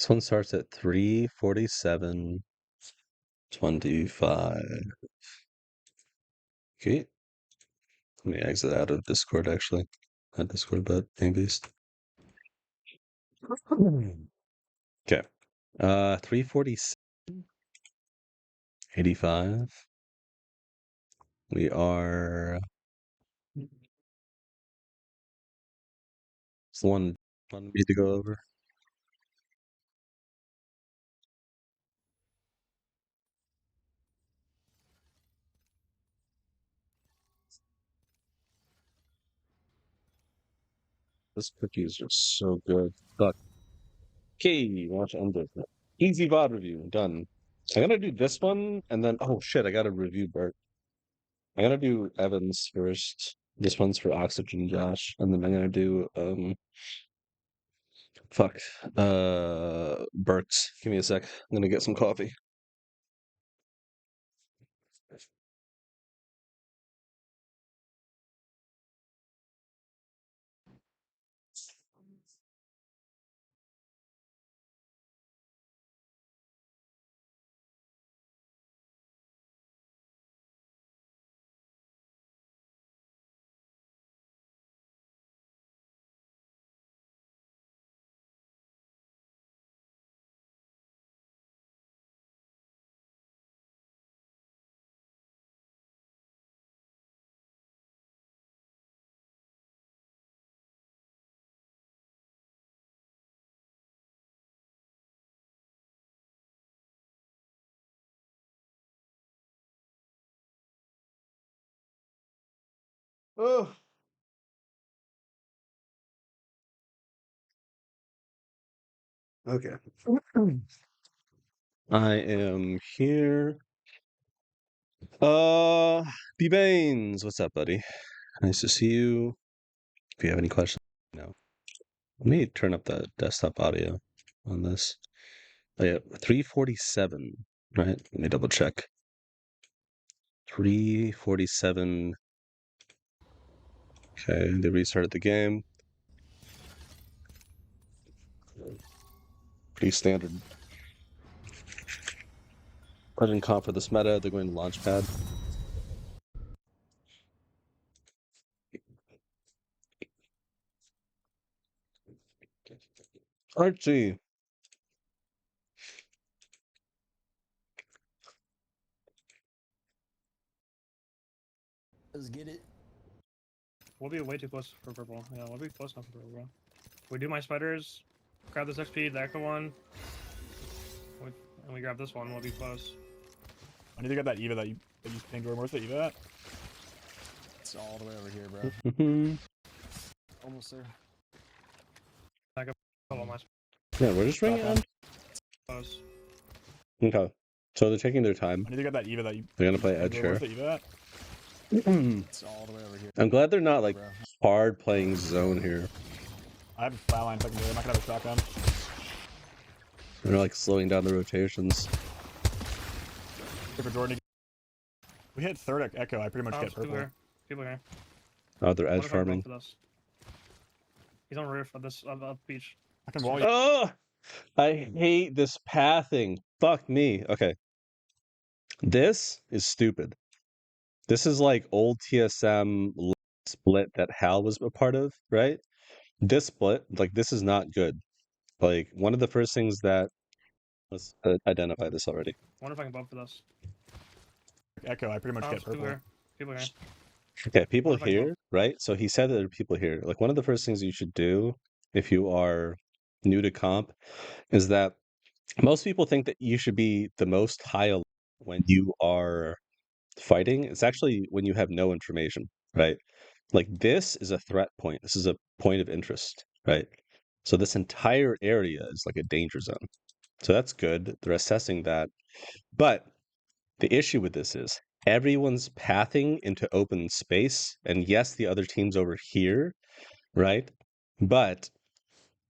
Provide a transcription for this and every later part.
This one starts at 3:47:25. Okay. Let me exit out of Discord actually. Not Discord, but Beast. Okay. 3:47:85. We are it's the one wanted me to go over. This cookie is just so good. Fuck. Okay, watch under. Easy VOD review. Done. I'm gonna do this one and then oh shit, I gotta review Bert. I gotta do Evans first. This one's for Oxygen Josh. And then I'm gonna do fuck. Burks. Give me a sec. I'm gonna get some coffee. Oh. Okay. I am here. B-Baines, what's up, buddy? Nice to see you. If you have any questions, no. Let me turn up the desktop audio on this. Oh, yeah, 3:47, right? Let me double check. 3:47. Okay, they restarted the game. Pretty standard. Legend comp for this meta, they're going to Launchpad. Archie. Let's get it. We'll be way too close for purple. Yeah, we'll be close enough for purple, bro. We do my spiders, grab this XP, the echo one, and we grab this one, we'll be close. I need to get that Eva that you pinged. Where's the Eva at? It's all the way over here, bro. Mm-hmm. Almost there. Follow my Yeah, we're just ringing on. close. Okay. So they're taking their time. I need to get that Eva that you They're gonna play pinged. Edge Where's here. the Eva at? It's all the way over here, I'm glad they're not like bro. hard playing zone here. I have a flatline secondary. I'm not gonna have a shotgun. They're like slowing down the rotations. Here for Jordan. We hit third echo. I pretty much get People purple. here. People here. Oh, they're edge What if I go farming. for this? He's on roof of this of the beach. I can wall you. Oh, I hate this pathing. Fuck me. Okay. This is stupid. This is like old TSM split that Hal was a part of, right? This split, like this is not good. Like one of the first things that let's identify this already. Wonder if I can bump for this. Echo. I pretty much get People purple. here. People here. Okay, people What if I can here, right? So he said that there are people here. Like one of the first things you should do if you are new to comp is that most people think that you should be the most high alert when you are fighting. It's actually when you have no information, right? Like this is a threat point. This is a point of interest, right? So this entire area is like a danger zone. So that's good. They're assessing that. But the issue with this is everyone's pathing into open space. And yes, the other team's over here, right? But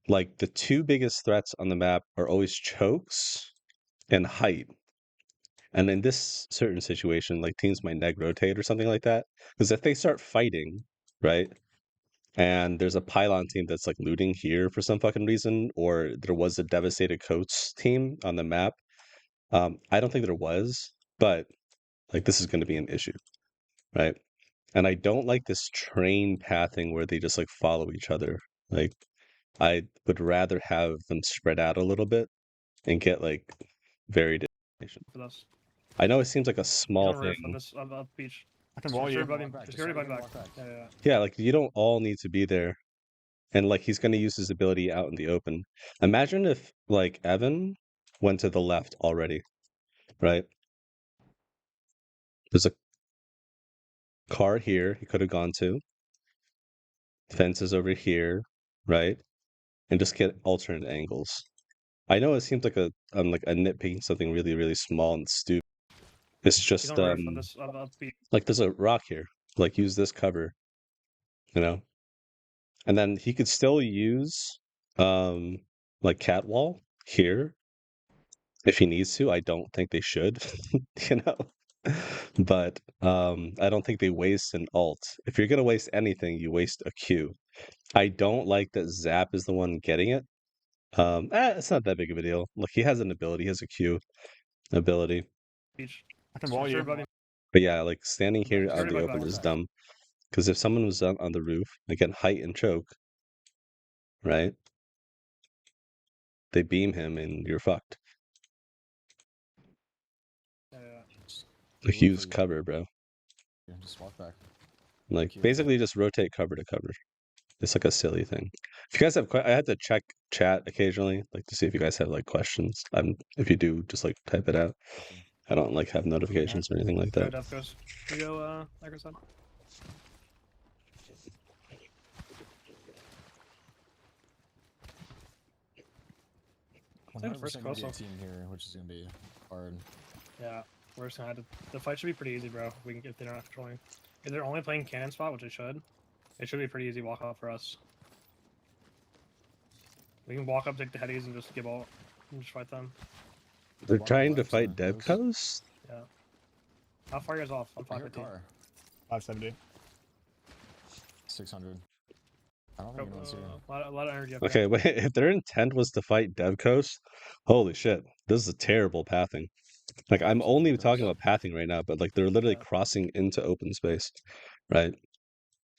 like the two biggest threats on the map are always chokes and height. And in this certain situation, like teams might neg rotate or something like that. Because if they start fighting, right? and there's a pylon team that's like looting here for some fucking reason, or there was a devastated coats team on the map. I don't think there was, but like this is going to be an issue, right? And I don't like this train pathing where they just like follow each other. Like I would rather have them spread out a little bit and get like varied information. For this. I know it seems like a He's small on roof on thing. this on beach. I can wall you. Security Walk back, security just back. walk back. Yeah. Yeah, like you don't all need to be there. And like he's gonna use his ability out in the open. Imagine if like Evan went to the left already, right? There's a car here he could have gone to. Fences over here, right? And just get alternate angles. I know it seems like I'm like a nitpicking something really, really small and stupid. It's He's just on roof on this on beach. like there's a rock here. Like use this cover, you know? And then he could still use like catwall here if he needs to. I don't think they should, you know. But I don't think they waste an alt. If you're gonna waste anything, you waste a Q. I don't like that Zap is the one getting it. It's not that big of a deal. Look, he has an ability, he has a Q ability. Beach. I can wall you. Security But yeah, like standing here out in the back, open back, is back. dumb. Because if someone was on the roof, again, height and choke, right? They beam him and you're fucked. Yeah. Like use cover, bro. Yeah, just walk back. Like Q. basically just rotate cover to cover. It's like a silly thing. If you guys have, I had to check chat occasionally, like to see if you guys have like questions. If you do, just like type it out. I don't like have notifications or anything like Go that. Death Ghost. You go Agro side. One the first gonna be a coastal. team here, which is gonna be hard. Yeah. We're just gonna have to, the fight should be pretty easy, bro. We can if they're not controlling. If they're only playing cannon spot, which it should be a pretty easy walk off for us. We can walk up, take the headies, and just give ult and just fight them. They're Walk trying to left, fight center, Dev close. Coast? Yeah. How far are you guys off? I'm I hear a 550. car. 570. 600. I don't think anyone's here. A lot of energy up Okay, here. wait, if their intent was to fight Dev Coast, holy shit. This is a terrible pathing. Like I'm only talking about pathing right now, but like they're literally Yeah. crossing into open space, right?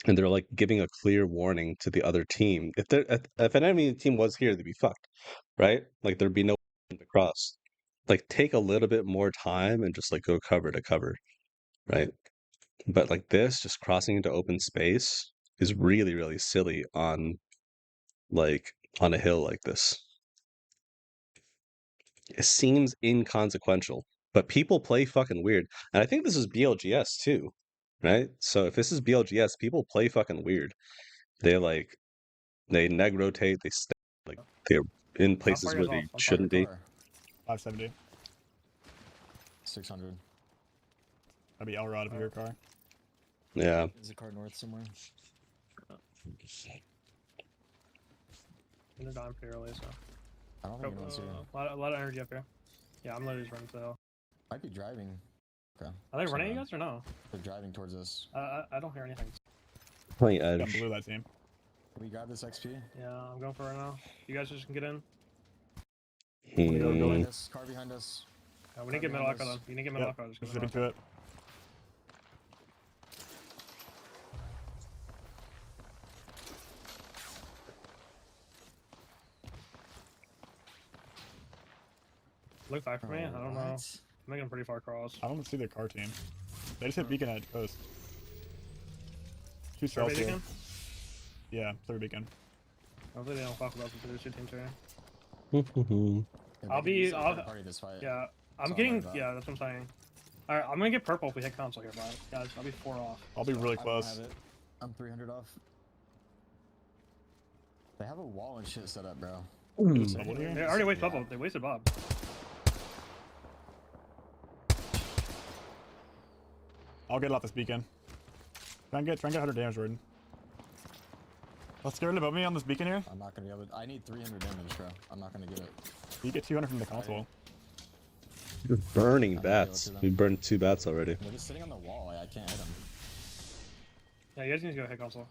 And they're like giving a clear warning to the other team. If an enemy team was here, they'd be fucked, right? Like there'd be no to cross. Like take a little bit more time and just like go cover to cover, right? But like this, just crossing into open space is really, really silly on like on a hill like this. It seems inconsequential, but people play fucking weird. And I think this is BLGS too, right? So if this is BLGS, people play fucking weird. They like they neg rotate, like they're in places far where is they off? I'm shouldn't be. Car. 570. 600. That'd be Elrod if you your car. Yeah. Is a car north somewhere? They're dying pretty early, so. I don't think anyone's here. A lot of energy up here. Yeah, I'm literally just running to the hill. Might be driving. Okay. Are they running Somewhere. you guys or no? They're driving towards us. I don't hear anything. Playing Got edge. blue that team. Can we grab this XP? Yeah, I'm going for it now. You guys just can get in. Go Hmm. behind us. Car behind us. We need to get middle behind echo us. then. You need to get middle Yep. echo. Just Just go zipping middle to it. Look back for me. I don't know. I'm What? making a pretty far cross. I don't see their car team. They just hit beacon at coast. Two Survey cells here. beacon? Yeah, third beacon. Hopefully they don't fuck with us with the two teams here. Yeah, I'll they can use be- that I'll- third party this fight. Yeah, I'm all getting. worried about. Yeah, that's what I'm saying. Alright, I'm gonna get purple if we hit console here, bro. Guys, I'll be 4 off. I'll be really I don't close. have it. I'm 300 off. They have a wall and shit set up, bro. Bubble They here? already wasted Yeah. bubble. They wasted Bob. I'll get it off this beacon. Try and get 100 damage, Jordan. Let's get rid of me on this beacon here. I'm not gonna be able to. I need 300 damage, bro. I'm not gonna get it. You get 200 from the console. You're burning I'm gonna go bats. to them. We burned 2 bats already. They're just sitting on the wall. I can't hit them. Yeah, you guys need to go hit console.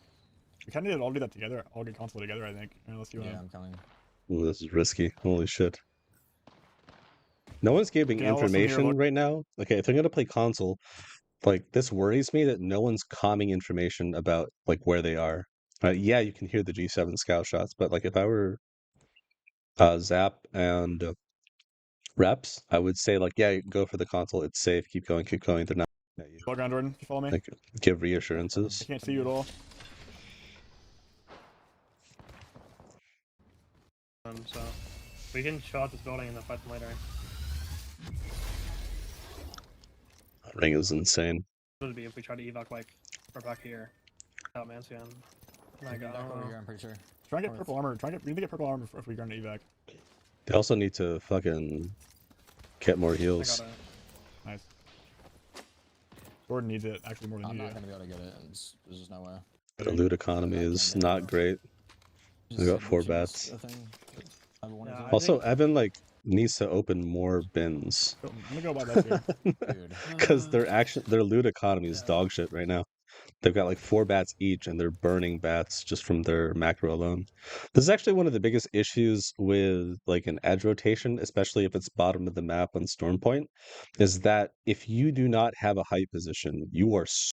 We kind of need to all do that together. All get console together, I think. Unless you want. Yeah, I'm coming. Ooh, this is risky. Holy shit. No one's giving Yeah, I'll listen here, information look. right now. Okay, if they're gonna play console, like this worries me that no one's calming information about like where they are. Yeah, you can hear the G7 scout shots, but like if I were Zap and Reps, I would say like, yeah, go for the console. It's safe. Keep going. Keep going. They're not at you. Log on, Jordan. If you follow me. Like give I reassurances. can't see you at all. So we can chill out this building and then fight them later. Ring is insane. It would be if we try to evac like we're back here. Oh man, so I'll be back over here, I'm pretty sure. Try and get purple armor. We need to get purple armor if we go into evac. They also need to fucking get more I heals. got it. Nice. Jordan needs it actually more than I'm you not do. gonna be able to get it. There's just no way. The loot economy is not great. I got 4 bats. I have a 1 Yeah, as I well. Also, Evan like needs to open more bins So, I'm gonna go buy that here. Dude. because their loot economy is Yeah. dog shit right now. They've got like 4 bats each, and they're burning bats just from their macro alone. This is actually one of the biggest issues with like an edge rotation, especially if it's bottom of the map on Storm Point, is that if you do not have a height position, you are so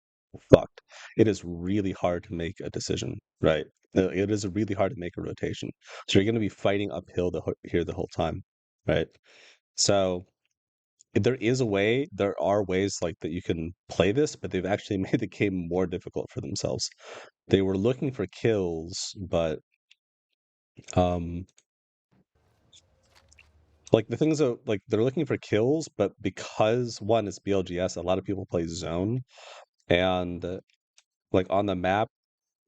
fucked. It is really hard to make a decision, right? It is really hard to make a rotation. So you're going to be fighting uphill here the whole time, right? So there are ways like that you can play this, but they've actually made the game more difficult for themselves. They were looking for kills, but um like the things are like they're looking for kills, but because one is BLGS, a lot of people play zone, and like on the map,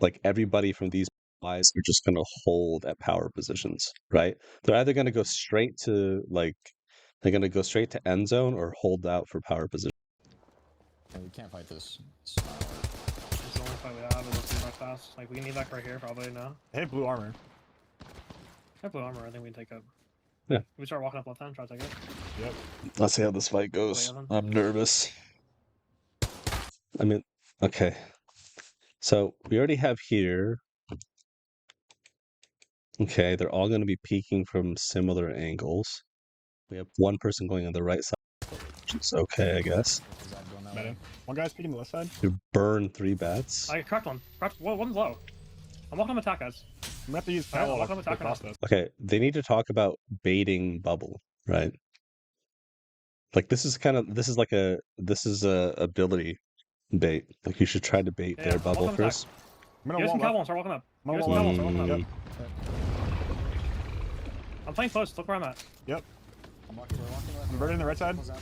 like everybody from these guys are just going to hold at power positions, right? They're either going to go straight to like they're going to go straight to end zone or hold out for power position. Yeah, we can't fight this. It's the only fight we have, and let's evac fast. Like we can evac right here probably now. They have blue armor. If I have blue armor, I think we can take up. Yeah. We start walking up left hand, try to take it. Yep. Let's see how this fight goes. I'm nervous. I mean, okay. So we already have here. Okay, they're all going to be peeking from similar angles. We have one person going on the right side, which is okay, I guess. Is that going that Met way? him. One guy's peeking the left side. You burn 3 bats. I cracked one. Cracked. Well, one's low. I'm walking on attack, guys. I'm gonna have to use Alright, foul welcome to to Taco cross Bell. this. Okay, they need to talk about baiting bubble, right? Like this is like a ability bait. Like you should try to bait Yeah, their yeah, bubble welcome to first. I'm Give gonna us some wall cowbell up. and start walking up. I'm Give us gonna some wall cowbell, up. start walking up. Yep. I'm playing close. Look where I'm at. Yep. I'm walking, we're walking left. I'm burning the right side. Close out.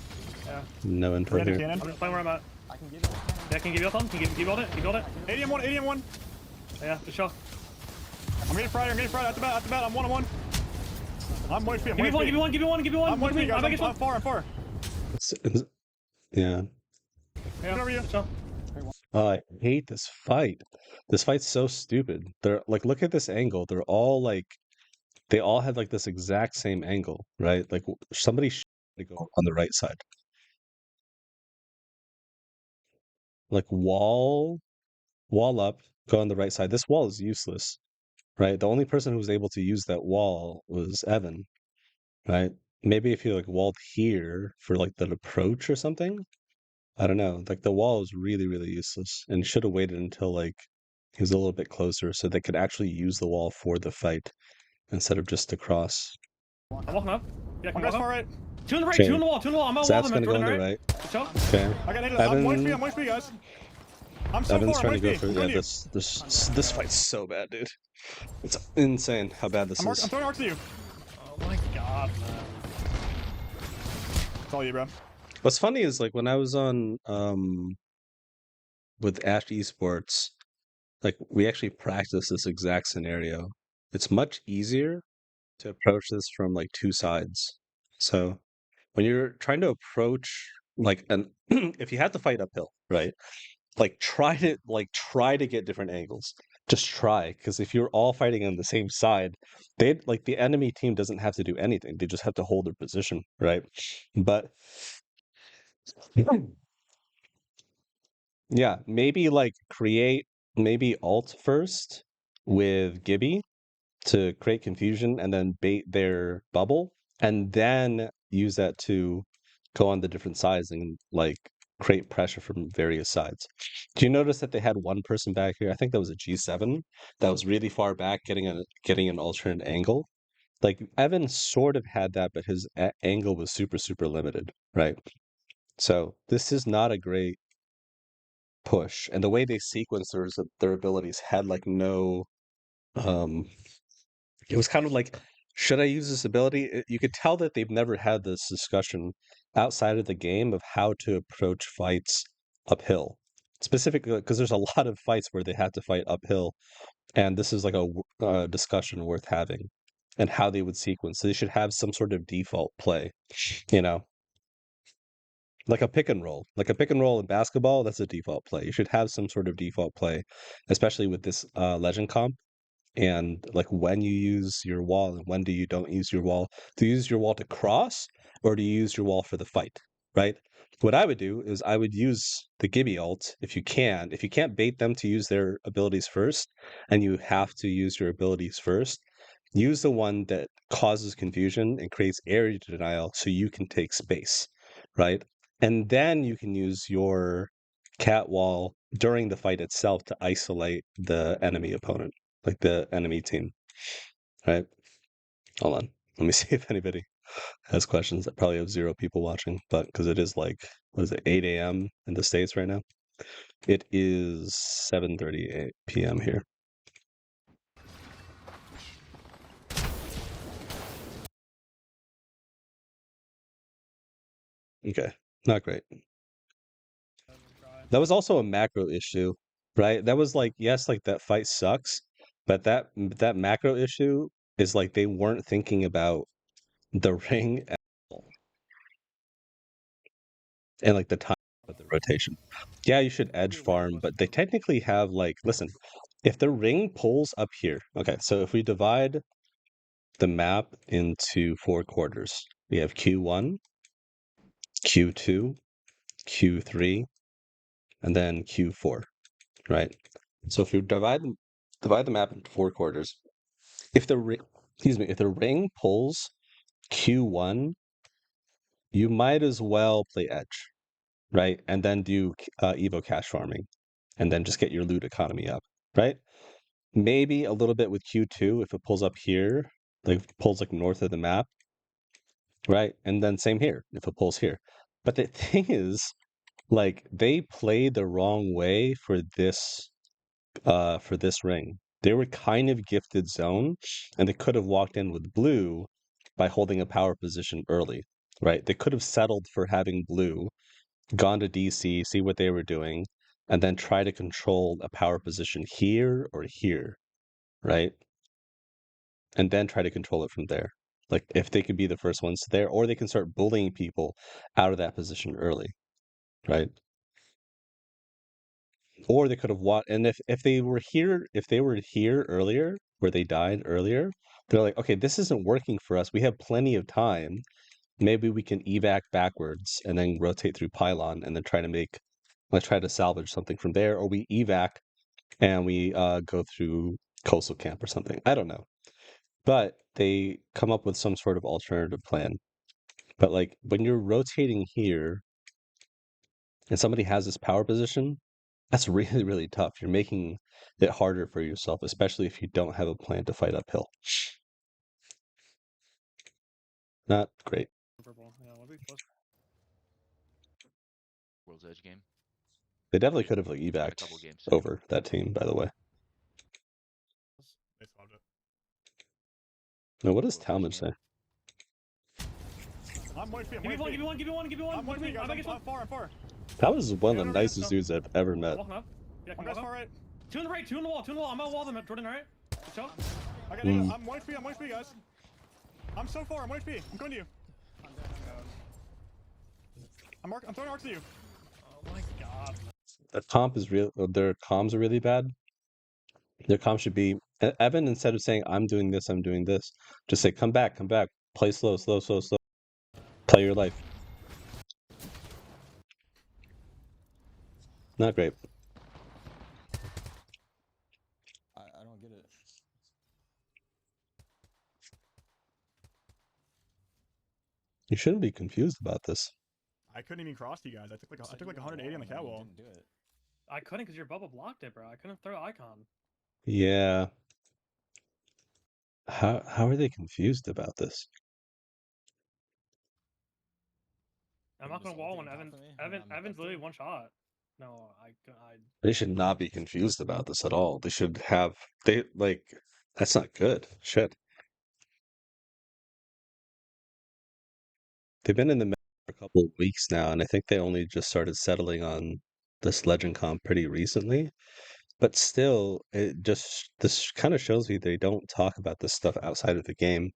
Yeah. No info Grenade here. cannon. I'm just playing where I'm at. I can give it. Yeah, can you give you something? Can you build it? Can you build it? 80 M1, 80 M1. Yeah, just chill. I'm getting fried, at the bat, I'm 1-on-1. I'm 1 HP, I'm 1 Give me one, give me one, give me one, give me one. I'm 1 Give me- HP, guys, I'm making I'm far. Yeah. Yeah, Over you. chill. Oh, I hate this fight. This fight's so stupid. They're like, look at this angle. They're all like, they all have like this exact same angle, right? Like somebody should go on the right side. Like wall up, go on the right side. This wall is useless, right? The only person who was able to use that wall was Evan, right? Maybe if you like walled here for like the approach or something. I don't know. Like the wall is really, really useless and should have waited until like he was a little bit closer so they could actually use the wall for the fight instead of just to cross. I'm walking up. Yeah, can One you guy's walk far up? right. Two in the right, Chain. two in the wall, two in the wall. I'm on Zap's wall, gonna go on the right. Chill. Okay. I got 80, I'm 1 HP, Evan, I'm 1 HP, guys. I'm so Evan's far, trying I'm to 1 go for HP. yeah. I'm you. This fight's so bad, dude. It's insane how bad this I'm is. throwing arcs to you. Oh my god, man. It's all you, bro. What's funny is like when I was on with Ash Esports, like we actually practiced this exact scenario. It's much easier to approach this from like 2 sides. So when you're trying to approach like an if you have to fight uphill, right? Like try to get different angles. Just try, because if you're all fighting on the same side, they like the enemy team doesn't have to do anything. They just have to hold their position, right? But yeah, maybe like create maybe alt first with Gibby to create confusion and then bait their bubble, and then use that to go on the different sides and like create pressure from various sides. Do you notice that they had one person back here? I think that was a G7 that was really far back, getting an alternate angle. Like Evan sort of had that, but his angle was super limited, right? So this is not a great push, and the way they sequenced their abilities had like no um it was kind of like, should I use this ability? You could tell that they've never had this discussion outside of the game of how to approach fights uphill. Specifically, because there's a lot of fights where they had to fight uphill, and this is like a discussion worth having, and how they would sequence. So they should have some sort of default play, you know, like a pick and roll. Like a pick and roll in basketball, that's a default play. You should have some sort of default play, especially with this legend comp, and like when you use your wall and when do you don't use your wall. Do you use your wall to cross, or do you use your wall for the fight, right? What I would do is I would use the Gibby ult if you can. If you can't bait them to use their abilities first, and you have to use your abilities first, use the one that causes confusion and creates area denial so you can take space, right? And then you can use your cat wall during the fight itself to isolate the enemy opponent, like the enemy team, right? Hold on. Let me see if anybody has questions. I probably have 0 people watching, but because it is like, what is it, 8 a.m. in the States right now? It is 7:38 p.m. here. Okay, not great. That was also a macro issue, right? That was like, yes, like that fight sucks, but that macro issue is like they weren't thinking about the ring at all, and like the time of the rotation. Yeah, you should edge farm, but they technically have like, listen, if the ring pulls up here, okay, so if we divide the map into 4 quarters, we have Q1, Q2, Q3, and then Q4, right? So if you divide the map into 4 quarters, if the if the ring pulls Q1, you might as well play edge, right? And then do Evo cash farming, and then just get your loot economy up, right? Maybe a little bit with Q2 if it pulls up here, like pulls like north of the map, right? And then same here if it pulls here. But the thing is, like they played the wrong way for this ring. They were kind of gifted zone, and they could have walked in with blue by holding a power position early, right? They could have settled for having blue, gone to DC, see what they were doing, and then try to control a power position here or here, right? And then try to control it from there. Like if they could be the first ones there, or they can start bullying people out of that position early, right? Or they could have watched, and if they were here earlier, where they died earlier, they're like, okay, this isn't working for us. We have plenty of time. Maybe we can evac backwards and then rotate through pylon and then try to salvage something from there, or we evac and we go through coastal camp or something. I don't know, but they come up with some sort of alternative plan. But like when you're rotating here and somebody has this power position, that's really tough. You're making it harder for yourself, especially if you don't have a plan to fight uphill. Not great. Purple. Yeah, we'll be close. World's Edge game. They definitely could have like Had a evac'd couple games. over that team, by the way. They solved it. Now, what does World's Edge Talmud game. say? I'm white feet. Give me one, give me one, give me one, give me one. I'm white feet, guys. I'll make I'm far. I'm far. Talmud is one of Yeah, the no, yeah, nicest so- dudes I've ever met. Walking up. Yeah, One can guy's walk far up. right. 2 on the right, 2 on the wall, 2 on the wall. I'm on the wall, them, Jordan, alright? Good shot. Okay, I'm white feet. I'm white feet, guys. I'm so far. I'm white feet. I'm coming to you. I'm throwing arcs at you. Oh my god. The comp is real. Their comms are really bad. Their comp should be Evan. Instead of saying I'm doing this, just say come back, play slow. Play your life. Not great. I don't get it. You shouldn't be confused about this. I couldn't even cross you guys. I took like So I took like you were 180 on the and then cat you wall. didn't do it. I couldn't because your bubble blocked it, bro. I couldn't throw icon. Yeah. How are they confused about this? I'm Were you not gonna just wall ulting when on top of me when I'm Evan's up literally there? one shot. No, I They should not be confused about this at all. They should have they like that's not good. Shit. They've been in the meta for a couple of weeks now, and I think they only just started settling on this Legend comp pretty recently. But still, it just this kind of shows me they don't talk about this stuff outside of the game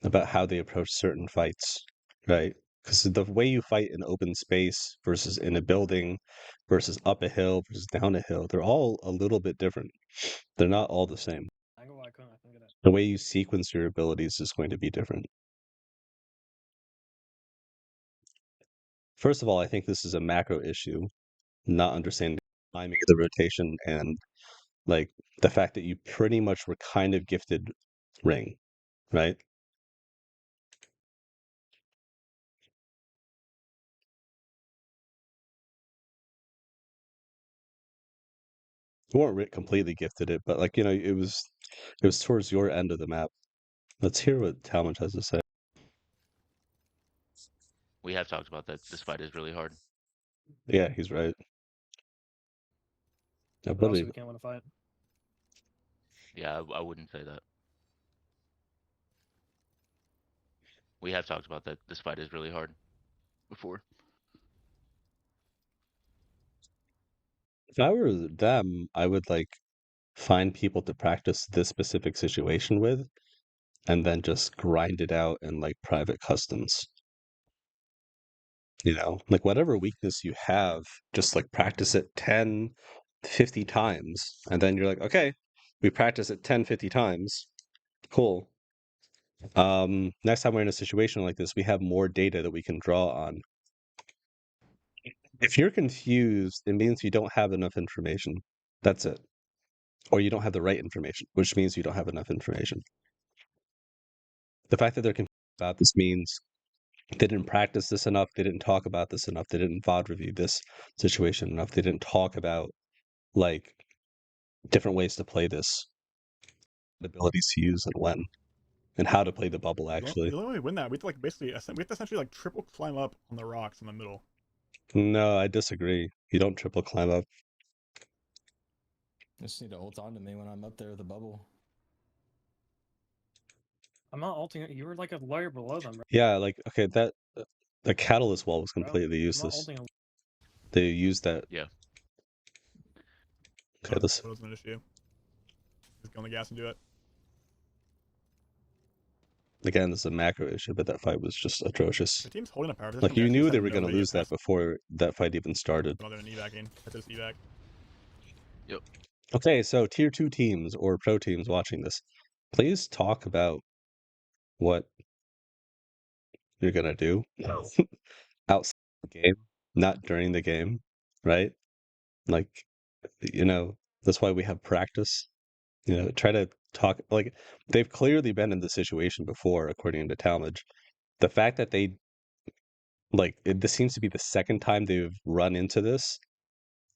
about how they approach certain fights, right? Because the way you fight in open space versus in a building versus up a hill versus down a hill, they're all a little bit different. They're not all the same. angle I couldn't get it. The way you sequence your abilities is going to be different. First of all, I think this is a macro issue, not understanding the timing of the rotation and like the fact that you pretty much were kind of gifted ring, right? You weren't completely gifted it, but like it was towards your end of the map. Let's hear what Talmadge has to say. We have talked about that. This fight is really hard. Yeah, he's right. I But also believe we can't win a fight. Yeah, I wouldn't say that. We have talked about that. This fight is really hard before. if I were them, I would like find people to practice this specific situation with and then just grind it out in like private customs. Like whatever weakness you have, just like practice it 10, 50 times. And then you're like, okay, we practice it 10, 50 times. Cool. Next time we're in a situation like this, we have more data that we can draw on. If you're confused, it means you don't have enough information. That's it. Or you don't have the right information, which means you don't have enough information. The fact that they're confused about this means they didn't practice this enough, they didn't talk about this enough, they didn't VOD review this situation enough, they didn't talk about like different ways to play this, abilities to use and when, and how to play the bubble actually. The only way we win that, we have to like basically, we have to essentially like triple climb up on the rocks in the middle. No, I disagree. You don't triple climb up. Just need to ult onto me when I'm up there with the bubble. I'm not ulting it. You were like a layer below them, bro. Yeah, like okay, that the catalyst wall was Bro, completely I'm not useless. ulting. They used that. Yeah. Okay, That this wasn't an issue. Just go on the gas and do it. again, this is a macro issue, but that fight was just atrocious. The team's holding a power position. Like you Actually knew just they have were no going to way to lose get that past before that fight even started. while they're in evacing. At this evac. Yep. Okay, so tier 2 teams or pro teams watching this, please talk about what you're going to do outside the game, not during the game, right? Like, that's why we have practice. Try to talk like they've clearly been in this situation before, according to Talmadge. The fact that they this seems to be the second time they've run into this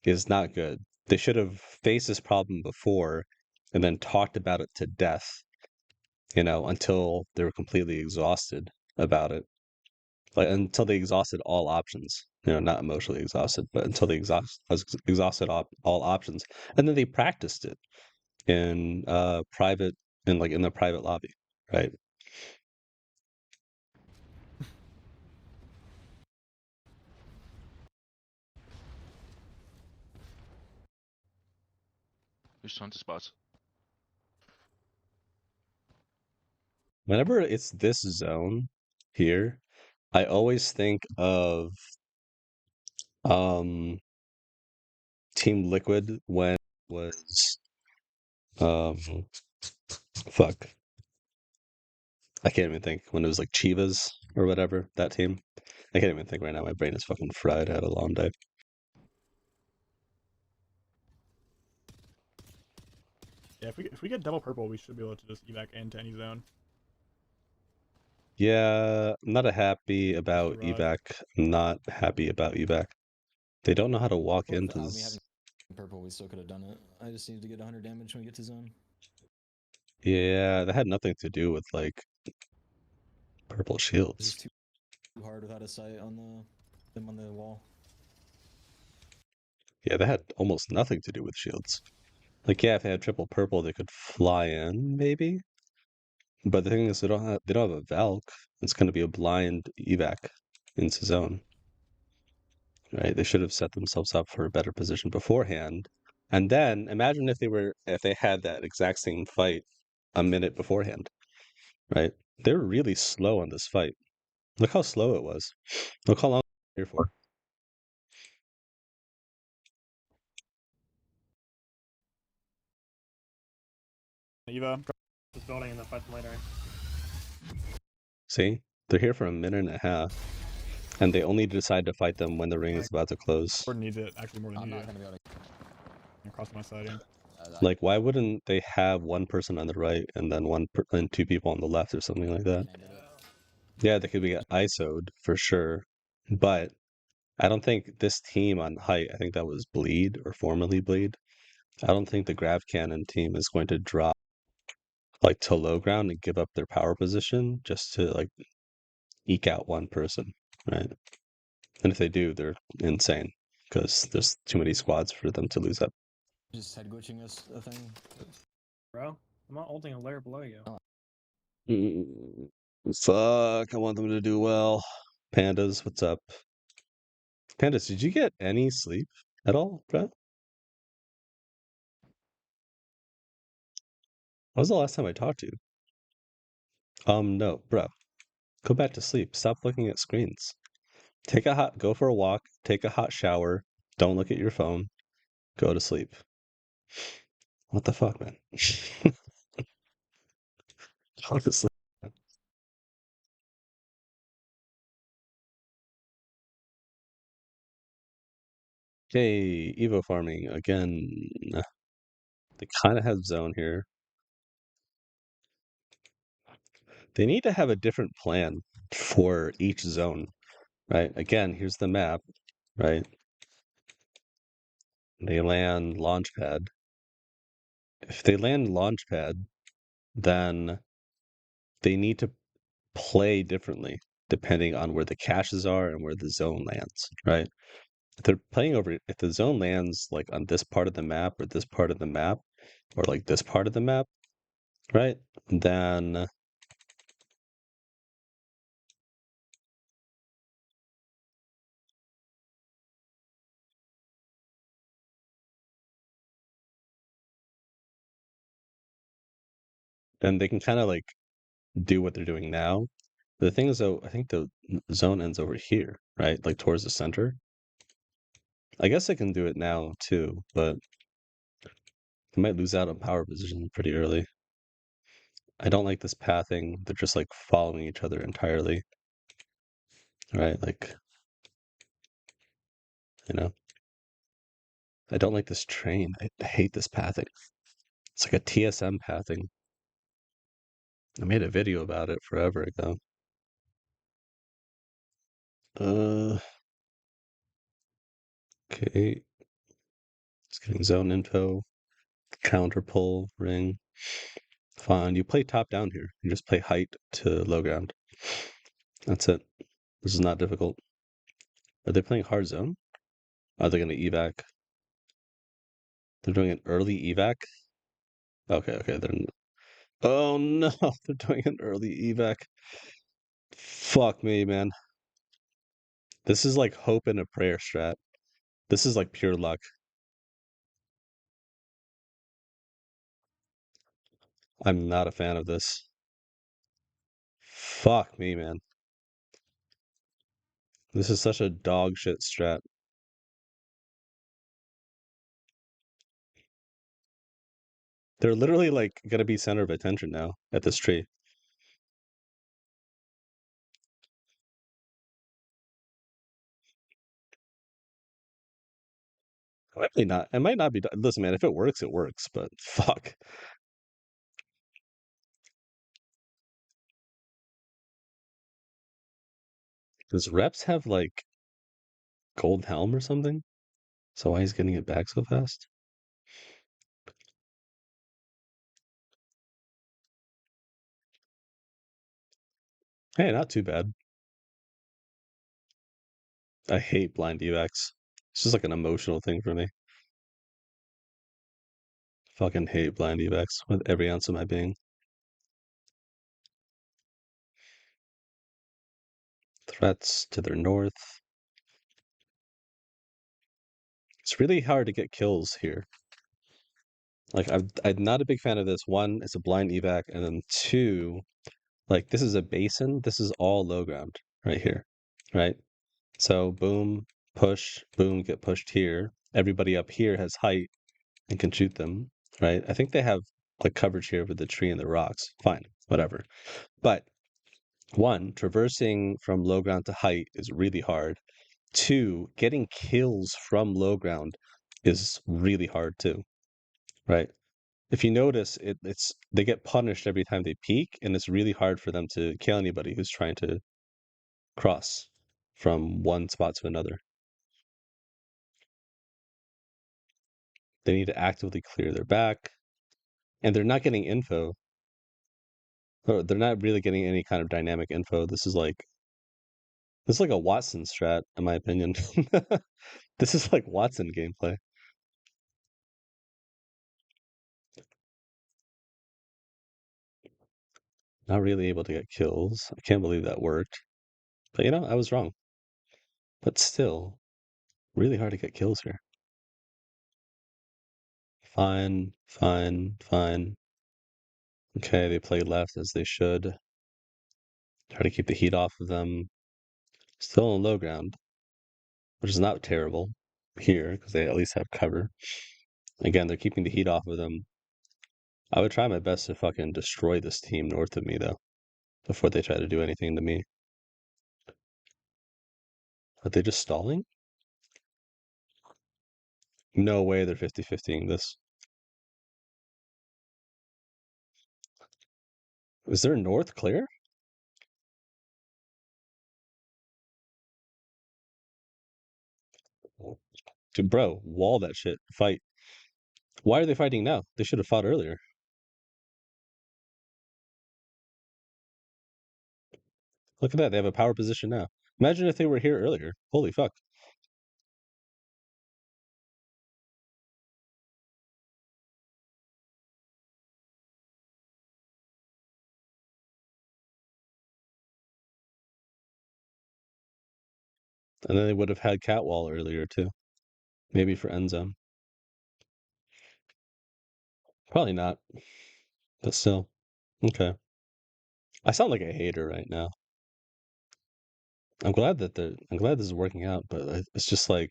is not good. They should have faced this problem before and then talked about it to death, until they were completely exhausted about it. Like until they exhausted all options, not emotionally exhausted, but until they exhausted all options. And then they practiced it in private in the private lobby, right? There's tons of spots. Whenever it's this zone here, I always think of um Team Liquid when it was um fuck. I can't even think when it was like Chivas or whatever, that team. I can't even think right now. My brain is fucking fried. I had a long day. Yeah, if we get double purple, we should be able to just evac into any zone. Yeah, I'm not happy about Garage. evac. I'm not happy about evac. They don't know how to walk But into without me this. having purple, we still could have done it. I just needed to get 100 damage when we get to zone. Yeah, that had nothing to do with like purple It's shields. just too hard without a sight on them on the wall. Yeah, that had almost nothing to do with shields. Like, yeah, if they had triple purple, they could fly in, maybe. But the thing is, they don't have a Valk. It's going to be a blind evac into zone, right? They should have set themselves up for a better position beforehand. And then imagine if they had that exact same fight a minute beforehand, right? They're really slow on this fight. Look how slow it was. Look how long they're here for. Eva. This building and then fight them later. See? They're here for a minute and a half. And they only decide to fight them when the ring is about to close. Jordan needs it actually more than I'm you not do. gonna be able Across my side here. to. Like, why wouldn't they have one person on the right and then and two people on the left or something like that? Yeah, they could be ISO'd for sure, but I don't think this team on height. I think that was Bleed or formerly Bleed. I don't think the Grav Cannon team is going to drop like to low ground and give up their power position just to like eke out one person, right? And if they do, they're insane because there's too many squads for them to lose up. Just head glitching us a thing. Bro, I'm not holding a layer below you. Oh. Fuck, I want them to do well. Pandas, what's up? Pandas, did you get any sleep at all, bro? When was the last time I talked to you? No, bro. Go back to sleep. Stop looking at screens. Go for a walk, take a hot shower, don't look at your phone, go to sleep. What the fuck, man? Go to sleep. Okay, Evo farming again. They kind of have zone here. They need to have a different plan for each zone, right? Again, here's the map, right? They land launchpad. If they land launchpad, then they need to play differently depending on where the caches are and where the zone lands, right? If the zone lands like on this part of the map or this part of the map or like this part of the map, right? Then they can kind of like do what they're doing now. The thing is though, I think the zone ends over here, right? Like towards the center. I guess I can do it now too, but they might lose out on power position pretty early. I don't like this pathing. They're just like following each other entirely. Right? Like, you know, I don't like this train. I hate this pathing. It's like a TSM pathing. I made a video about it forever ago. Okay. Just getting zone info, counter pull, ring. Fine. You play top down here. You just play height to low ground. That's it. This is not difficult. Are they playing hard zone? Are they going to evac? They're doing an early evac? Okay. Oh no, they're doing an early evac. Fuck me, man. This is like hope and a prayer strat. This is like pure luck. I'm not a fan of this. Fuck me, man. This is such a dog shit strat. They're literally like gonna be center of attention now at this tree. Probably not. It might not be. Listen, man, if it works, it works. But fuck. Does Reps have like gold helm or something? So why he's getting it back so fast? Hey, not too bad. I hate blind evacs. It's just like an emotional thing for me. Fucking hate blind evacs with every ounce of my being. Threats to their north. It's really hard to get kills here. Like I'm not a big fan of this. One, it's a blind evac, and then two, like this is a basin. This is all low ground right here, right? So boom, push, boom, get pushed here. Everybody up here has height and can shoot them, right? I think they have like coverage here with the tree and the rocks. Fine, whatever. But one, traversing from low ground to height is really hard. Two, getting kills from low ground is really hard too, right? If you notice, it's they get punished every time they peek, and it's really hard for them to kill anybody who's trying to cross from one spot to another. They need to actively clear their back, and they're not getting info. Or they're not really getting any kind of dynamic info. This is like a Watson strat, in my opinion. This is like Watson gameplay. Not really able to get kills. I can't believe that worked. But you know, I was wrong. But still, really hard to get kills here. Fine, fine, fine. Okay, they play left as they should. Try to keep the heat off of them. Still on low ground, which is not terrible here because they at least have cover. Again, they're keeping the heat off of them. I would try my best to fucking destroy this team north of me, though, before they try to do anything to me. Are they just stalling? No way they're 50-50ing this. Is there north clear? Dude, bro, wall that shit. Fight. Why are they fighting now? They should have fought earlier. Look at that. They have a power position now. Imagine if they were here earlier. Holy fuck. And then they would have had Catwall earlier, too. Maybe for end zone. Probably not, but still. Okay. I sound like a hater right now. I'm glad this is working out, but it's just like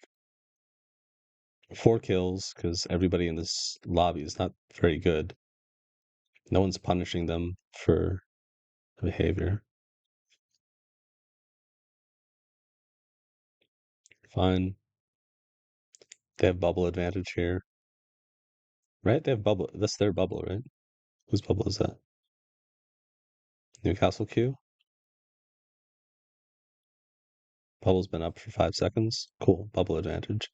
4 kills because everybody in this lobby is not very good. No one's punishing them for the behavior. Fine. They have bubble advantage here, right? They have bubble. That's their bubble, right? Whose bubble is that? Newcastle Q? Bubble's been up for 5 seconds. Cool. Bubble advantage.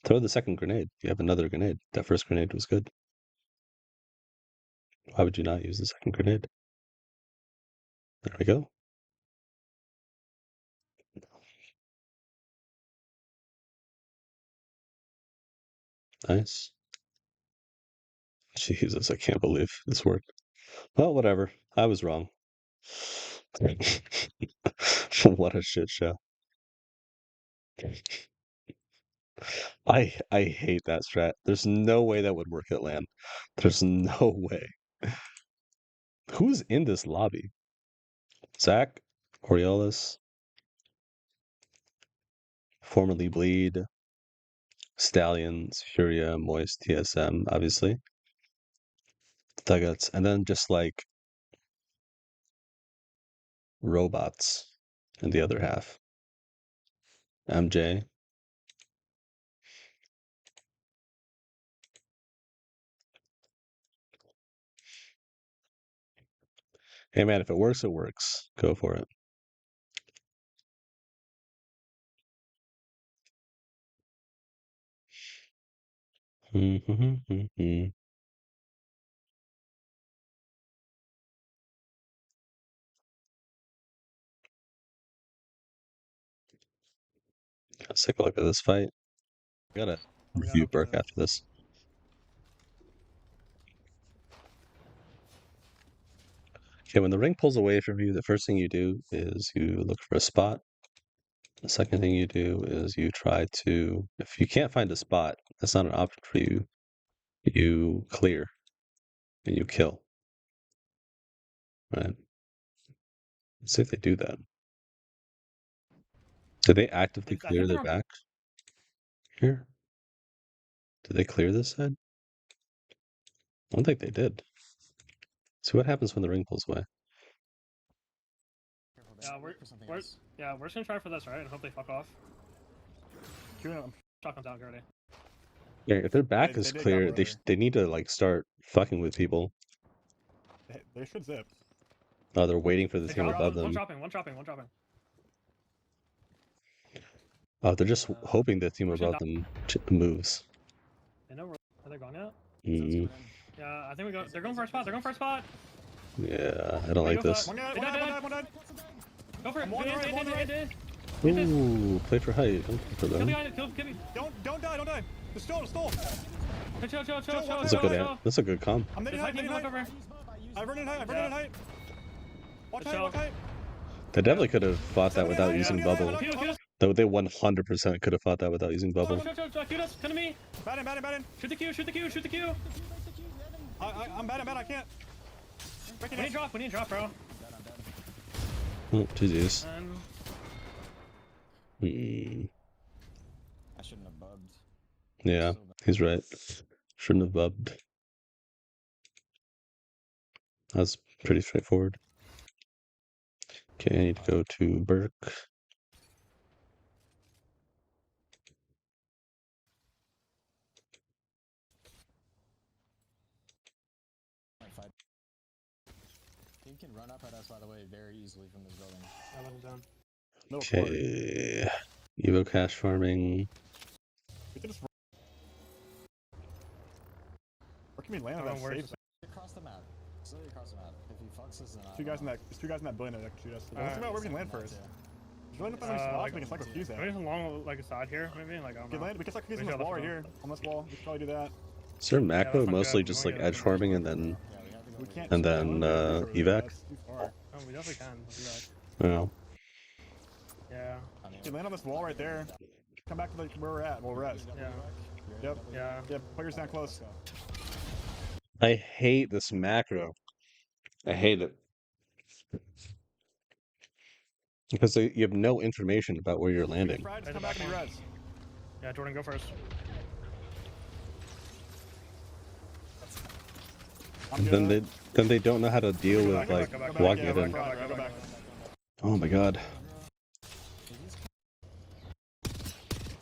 Throw the second grenade. You have another grenade. That first grenade was good. Why would you not use the second grenade? There we go. Nice. Jesus, I can't believe this worked. Well, whatever. I was wrong. What a shit show. I hate that strat. There's no way that would work at LAN. There's no way. Who's in this lobby? Zach, Orioles, formerly Bleed, Stallions, Furia, Moist, TSM, obviously. Thuggets, and then just like robots in the other half. MJ. Hey man, if it works, it works. Go for it. Mhm. Let's take a look at this fight. I gotta Oh, we got review up Burke to- after this. Okay, when the ring pulls away from you, the first thing you do is you look for a spot. The second thing you do is you try to, if you can't find a spot, that's not an option for you, you clear and you kill. Right? Let's see if they do that. Do they actively I clear think their they're on. back here? Did they clear this side? I don't think they did. See what happens when the ring pulls away. Careful, Yeah, Dan. we're, Look for something we're else. yeah, we're just gonna try for this, right? And hope they fuck off. Queuing them. Shotgun's out already. Yeah, if their back They is did clear, gamble they need to like start fucking with people. They should zip. Oh, they're waiting for the They team drop, above one them. dropping, one dropping, one dropping. Oh, they're just hoping the team we should above them moves. They know are they gone yet? Sounds Mm, coming in. Yeah, I think we go. They're going for a spot. They're going for a spot. yeah, I don't Wait, like go for this. that. One guy, They one died, guy, died. one died. Go for it. I'm on the right, I'm on the right. Ooh, play for height. Don't play for Kill the them. guy. Kill me. Don't die. The stole. Chill. That's a good ad. That's a good comp. I'm There's netting high team height. look over. I've run in height. Watch Chill. height. They definitely could have fought that without Yeah, using yeah, bubble. Kill. Though they 100% could have fought that without using bubble. Chill. Shoot us. Come to me. Bat in. Shoot the Q. I'm bad. I can't. We need drop, bro. Oh, Jesus. And Mm, I shouldn't have bubbed. yeah, So bad. he's right. Shouldn't have bubbed. That's pretty straightforward. Okay, I need to go to Burke. Like five. He can run up at us, by the way, very easily from this building. I let him down. No forward. Okay. Evo cash farming. We can just. Where can we land on Oh, that where's safe? the- Across the map. Slowly across the map. If he fucks us, then I There's two guys in that building that can shoot us. Let's figure out where we can land first. There's really nothing spots like- we can like refuse that. Maybe along like a side here, maybe. Like I don't We can know. land. We can start using Maybe this wall right I'll here. On this wall, we can probably do that. Is there macro that's not mostly good. just We like wanna edge get farming and then Yeah, we have to go. We can't. And shoot that then, little bit over there, evac? That's too far. Oh, we definitely can. Let's do oh, that. Yeah. We can land on this wall right there. Come back to where we're at. Well, we're at. Yeah. Yep. Yeah. Yep. Put yours down close. I hate this macro. I hate it because you have no information about where you're landing. Fry, just come back and be res. Yeah, Jordan, go first. I'm Then good. they don't know how to deal Go with back, like go back, walking yeah, it in. go back. Oh my god.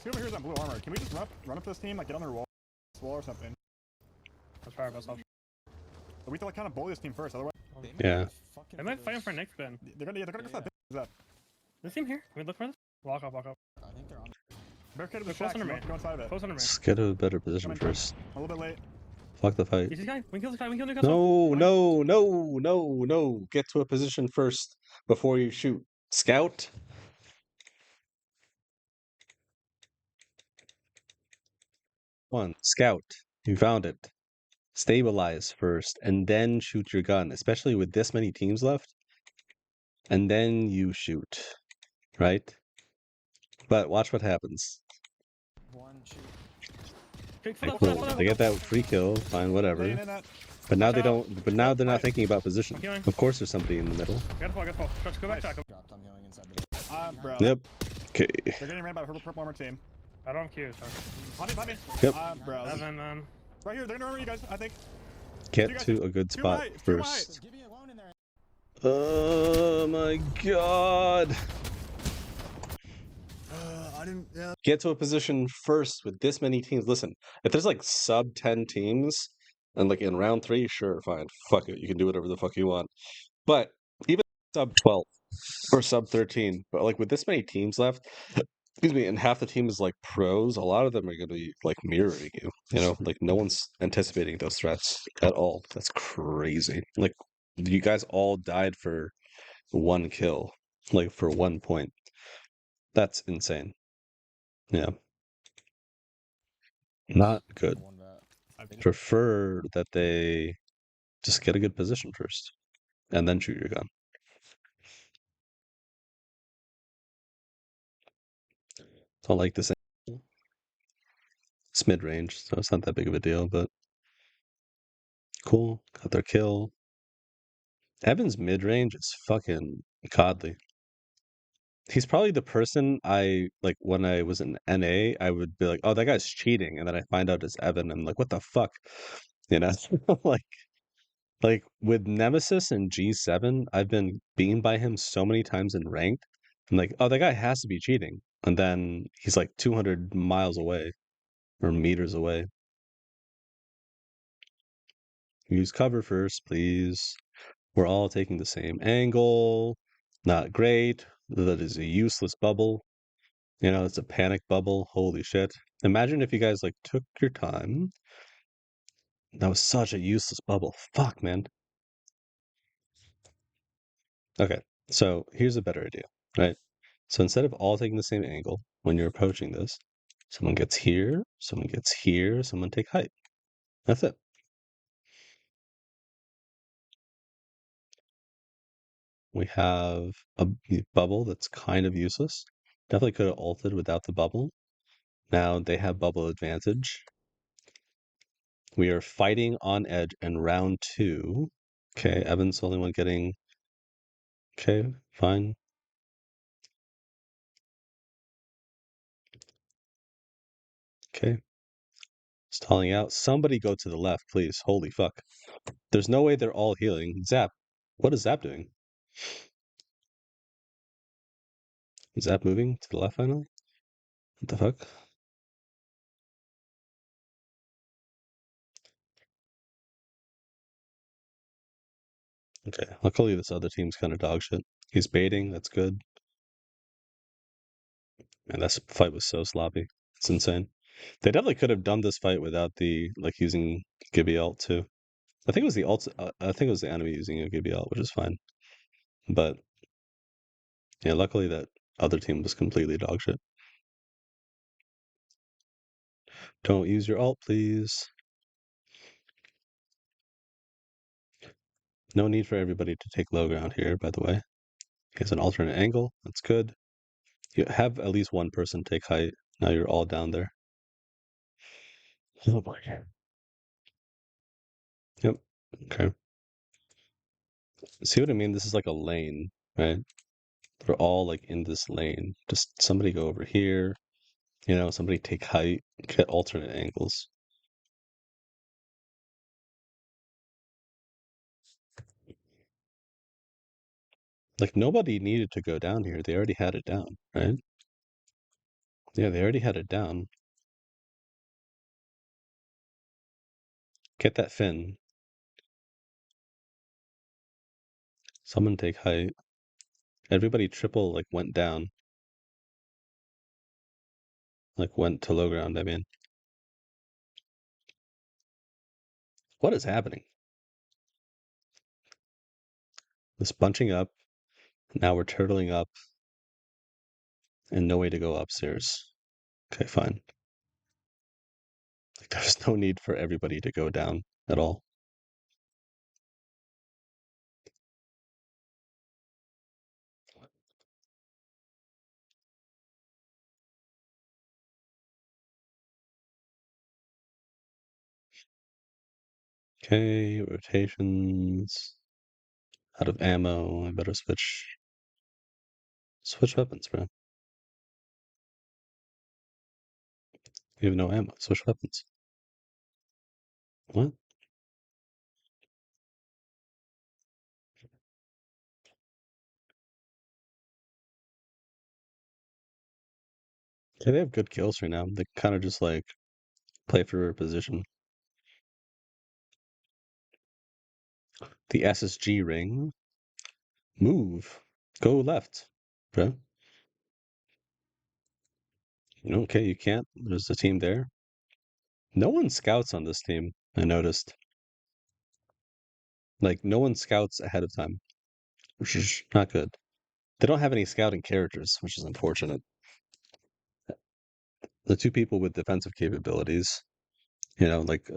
Whoever here's that blue armor. Can we just run up to this team, like get on their wall or something? Let's fire best option. But we have to like kind of bully this team first, otherwise Yeah. They might fight him for Nick spin. they're gonna go for that. That This team here? Can we look for this? Walk up. I think they're on. barricade of the They're close shack. under So me. go inside of it. Close under me. Let's get to a better position Come in, first. A little bit late. Fuck the fight. He's this guy. We kill this guy. Newcastle. No. Get to a position first before you shoot. Scout. One. Scout. You found it. Stabilize first and then shoot your gun, especially with this many teams left. And then you shoot. Right? But watch what happens. One, shoot. Cool. They get that free kill, fine, whatever. Laying in that. But now they Watch out. don't. But now they're not thinking about position. I'm healing. Of course, there's somebody in the middle. Get a fall. Let's go back. Nice. Check. Dropped. I'm healing inside the. Bro. Yep. Okay. They're getting ran by a purple armor team. I don't have Q. So. Behind me. Yep. Bro. Evan, Right here. They're gonna run you guys. I think. Get to a good Too spot high, too first. Just give me a loan in there. Oh my god. I didn't. Yeah. Get to a position first with this many teams. Listen, if there's like sub 10 teams and like in round 3, sure, fine. Fuck it. You can do whatever the fuck you want. But even sub 12 or sub 13, but like with this many teams left, excuse me, and half the team is like pros, a lot of them are going to be like mirroring you. You know, like no one's anticipating those threats at all. That's crazy. Like you guys all died for one kill, like for 1 point. That's insane. Yeah, not good. Won that. Prefer that they just get a good position first and then shoot your gun. Don't like this. It's mid range, so it's not that big of a deal, but cool. Got their kill. Evan's mid range is fucking godly. He's probably the person I like when I was in NA, I would be like, oh, that guy's cheating. And then I find out it's Evan. And I'm like, what the fuck? You know? like like with Nemesis and G7, I've been beaten by him so many times in ranked. I'm like, oh, that guy has to be cheating. And then he's like 200 miles away or meters away. Use cover first, please. We're all taking the same angle. Not great. That is a useless bubble. You know, it's a panic bubble. Holy shit. Imagine if you guys like took your time. That was such a useless bubble. Fuck, man. Okay, so here's a better idea, right? So instead of all taking the same angle when you're approaching this, someone gets here, someone gets here, someone take height. That's it. We have a bubble that's kind of useless. Definitely could have ulted without the bubble. Now they have bubble advantage. We are fighting on edge in round 2. Okay, Evan's the only one getting... Okay, fine. Okay. Stalling out. Somebody go to the left, please. Holy fuck. There's no way they're all healing. Zap. What is Zap doing? Is Zap moving to the left finally? What the fuck? Okay, luckily this other team's kind of dog shit. He's baiting, that's good. Man, that fight was so sloppy. It's insane. They definitely could have done this fight without the, like, using Gibby ult too. I think it was the ult, I think it was the enemy using a Gibby ult, which is fine. But, yeah, luckily that other team was completely dog shit. Don't use your ult, please. No need for everybody to take low ground here, by the way. He has an alternate angle, that's good. You have at least one person take height. Now you're all down there. Oh boy. Yep. Okay. See what I mean? This is like a lane, right? They're all like in this lane. Just somebody go over here, you know, somebody take height, get alternate angles. Like nobody needed to go down here. They already had it down, right? Yeah, they already had it down. Get that fin. Someone take height. Everybody triple like went down. Like went to low ground, I mean. What is happening? This bunching up. Now we're turtling up. And no way to go upstairs. Okay, fine. Like there's no need for everybody to go down at all. Okay, rotations. Out of ammo. I better switch weapons, bro. You have no ammo. Switch weapons. What? Okay, they have good kills right now. They kind of just like play for a position. The SSG ring. Move. Go left, bro. Okay, you can't. There's a team there. No one scouts on this team, I noticed. Like, no one scouts ahead of time, which is not good. They don't have any scouting characters, which is unfortunate. The two people with defensive capabilities, like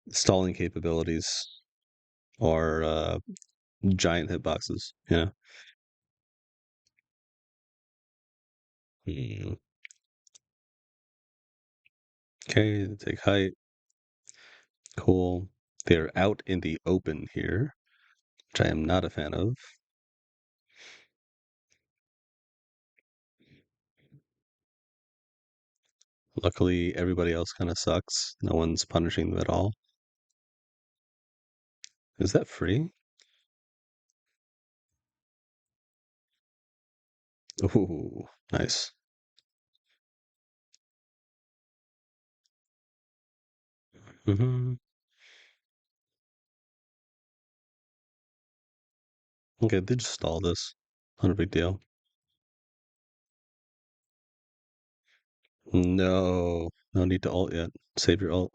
stalling capabilities or giant hitboxes, Hmm. Okay, take height. Cool. They're out in the open here, which I am not a fan of. Luckily, everybody else kind of sucks. No one's punishing them at all. Is that free? Ooh, nice. Hmm. Okay, they just stall this. Not a big deal. No, no need to ult yet. Save your ult.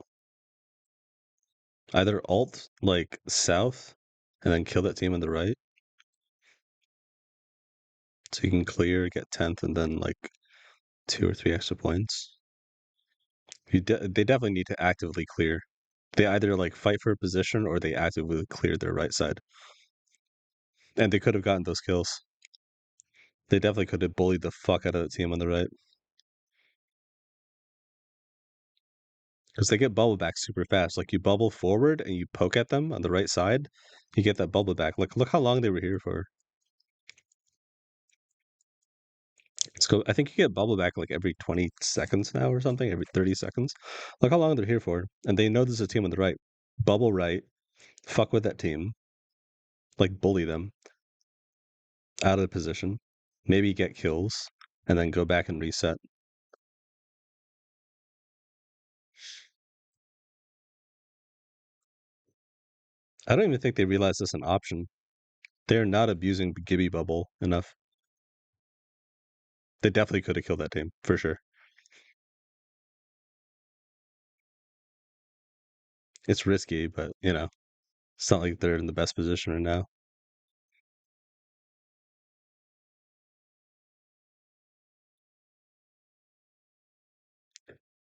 Either ult like south and then kill that team on the right. So you can clear, get 10th, and then like 2 or 3 extra points. They definitely need to actively clear. They either like fight for a position or they actively clear their right side. And they could have gotten those kills. They definitely could have bullied the fuck out of the team on the right. Because they get bubble back super fast. Like you bubble forward and you poke at them on the right side, you get that bubble back. Look how long they were here for. Let's go. I think you get bubble back like every 20 seconds now or something, every 30 seconds. Look how long they're here for. And they know there's a team on the right. Bubble right, fuck with that team, like bully them out of the position, maybe get kills, and then go back and reset. I don't even think they realize this is an option. They're not abusing the Gibby bubble enough. They definitely could have killed that team, for sure. It's risky, but it's not like they're in the best position right now.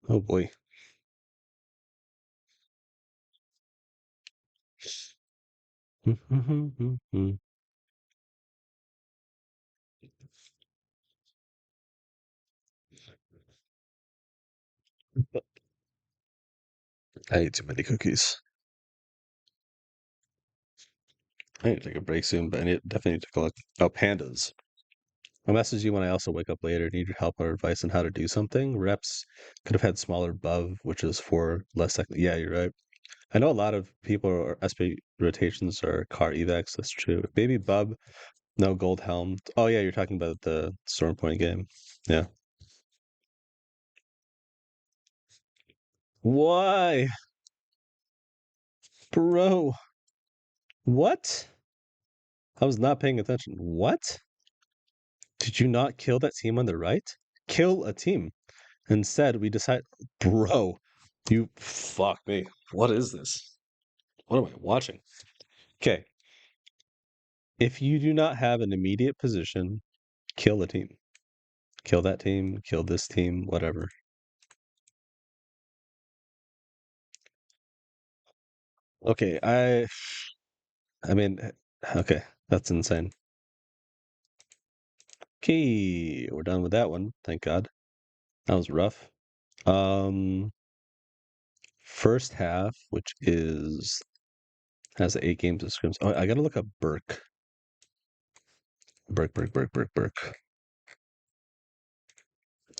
Oh boy. I ate too many cookies. I need to take a break soon, but definitely need to collect. Oh, pandas. I'll message you when I also wake up later. Need your help or advice on how to do something. Reps could have had smaller bub, which is for less second. Yeah, you're right. I know a lot of people are SP rotations or car evacs. That's true. Baby bub, no gold helm. Oh yeah, you're talking about the Storm Point game. Yeah. Why, bro? What? I was not paying attention. What? Did you not kill that team on the right? Kill a team. Instead, we decide, bro, you fuck me. What is this? What am I watching? Okay. If you do not have an immediate position, kill the team. Kill that team, kill this team, whatever. Okay, I mean, okay, that's insane. Okay, we're done with that one. Thank God. That was rough. Um, First half, which has 8 games of scrims. Oh, I gotta look up Burke. Burke. I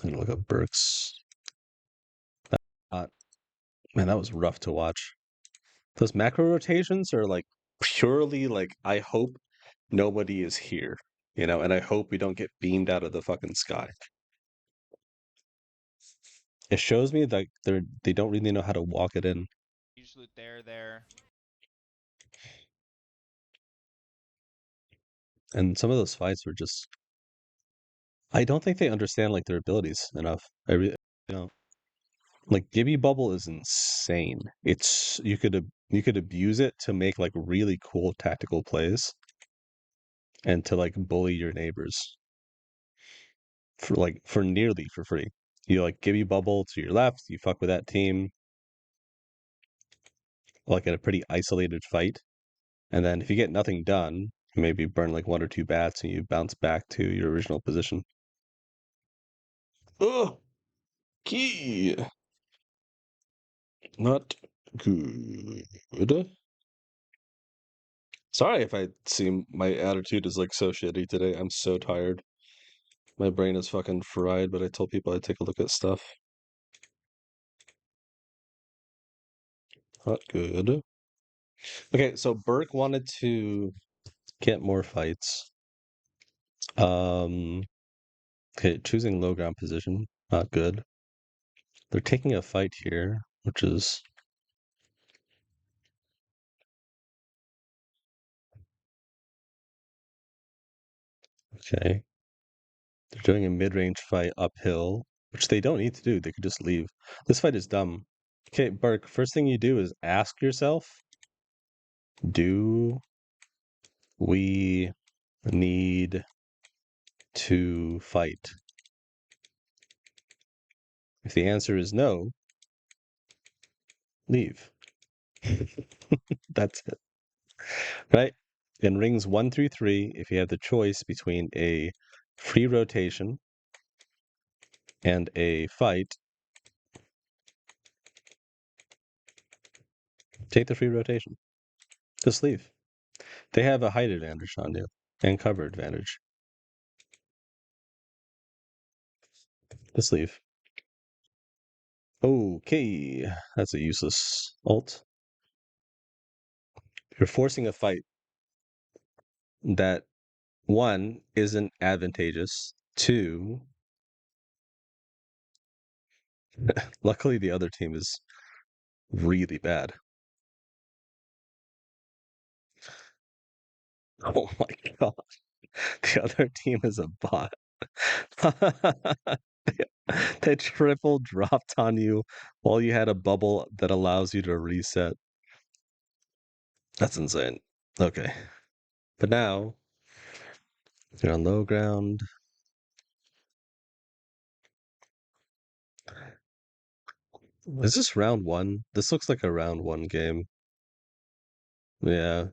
gotta look up Burke's. Uh, Man, that was rough to watch. Those macro rotations are like purely like I hope nobody is here, and I hope we don't get beamed out of the fucking sky. It shows me that they don't really know how to walk it in. Usually there. And some of those fights were just I don't think they understand like their abilities enough. I really don't. Like Gibby Bubble is insane. It's you could abuse it to make like really cool tactical plays and to like bully your neighbors for nearly for free. You like Gibby Bubble to your left, you fuck with that team like in a pretty isolated fight, and then if you get nothing done, you maybe burn like one or two bats and you bounce back to your original position. Oh, key. Not good. Sorry if I seem my attitude is like so shitty today. I'm so tired. My brain is fucking fried, but I told people I'd take a look at stuff. Not good. Okay, so Burke wanted to get more fights. Okay, choosing low ground position, not good. They're taking a fight here, which is okay. They're doing a mid-range fight uphill, which they don't need to do. They could just leave. This fight is dumb. Okay, Burke, first thing you do is ask yourself, do we need to fight? If the answer is no, leave. That's it. Right? In rings 1 through 3, if you have the choice between a free rotation and a fight, take the free rotation. Just leave. They have a height advantage on you and cover advantage. Just leave. Okay, that's a useless ult. You're forcing a fight that, one, isn't advantageous. Two, luckily the other team is really bad. Oh my god. The other team is a bot. They triple dropped on you while you had a bubble that allows you to reset. That's insane. Okay. But now you're on low ground. Is this round one? This looks like a round one game. Yeah.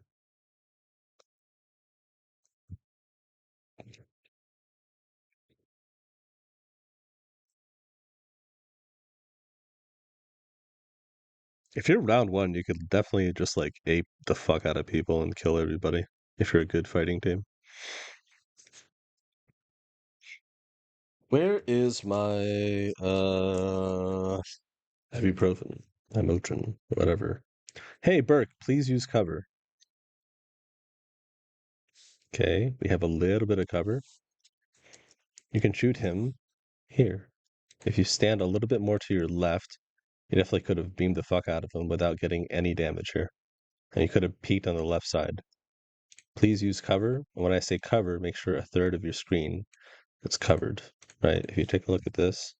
If you're round one, you could definitely just like ape the fuck out of people and kill everybody if you're a good fighting team. Where is my ibuprofen, Motrin, whatever? Hey, Burke, please use cover. Okay, we have a little bit of cover. You can shoot him here. If you stand a little bit more to your left, you definitely could have beamed the fuck out of him without getting any damage here. And you could have peeked on the left side. Please use cover. And when I say cover, make sure a third of your screen is covered, right? If you take a look at this,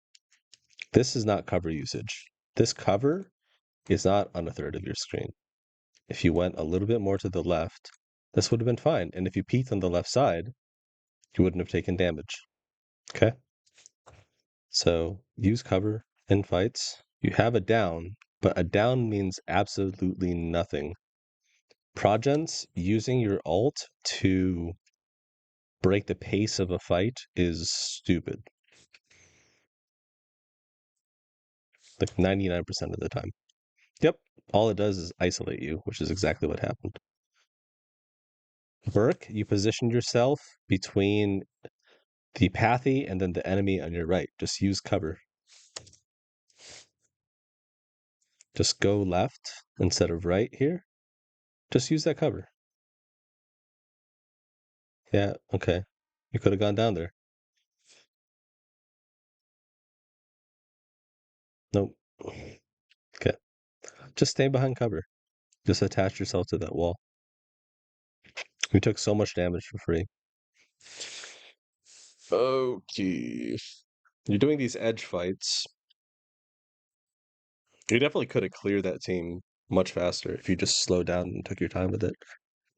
this is not cover usage. This cover is not on a third of your screen. If you went a little bit more to the left, this would have been fine. And if you peeked on the left side, you wouldn't have taken damage. Okay? So use cover in fights. You have a down, but a down means absolutely nothing. Progens using your ult to break the pace of a fight is stupid. Like 99% of the time. Yep. All it does is isolate you, which is exactly what happened. Burke, you positioned yourself between the pathy and then the enemy on your right. Just use cover. Just go left instead of right here. Just use that cover. Yeah, okay. You could have gone down there. Nope. Okay. Just stay behind cover. Just attach yourself to that wall. We took so much damage for free. Okay. You're doing these edge fights. You definitely could have cleared that team much faster if you just slowed down and took your time with it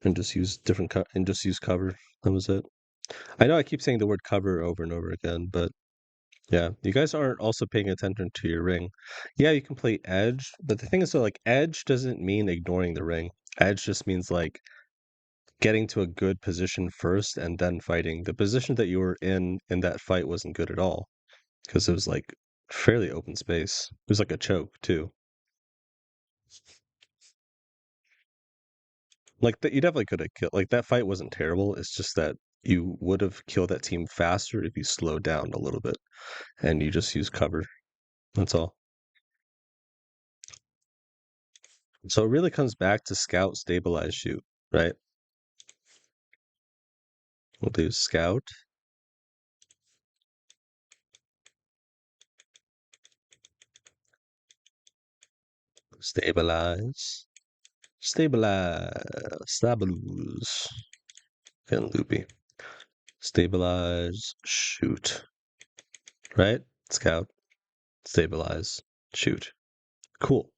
and just use and just use cover. That was it. I know I keep saying the word cover over and over again, but yeah, you guys aren't also paying attention to your ring. Yeah, you can play edge, but the thing is, though, like edge doesn't mean ignoring the ring. Edge just means like getting to a good position first and then fighting. The position that you were in that fight wasn't good at all because it was like fairly open space. It was like a choke too. Like that, you definitely could have killed. Like that fight wasn't terrible. It's just that you would have killed that team faster if you slowed down a little bit and you just use cover. That's all. So it really comes back to scout, stabilize, shoot, right? We'll do scout, stabilize, stabilize, getting loopy. Stabilize, shoot, right? Scout, stabilize, shoot. Cool.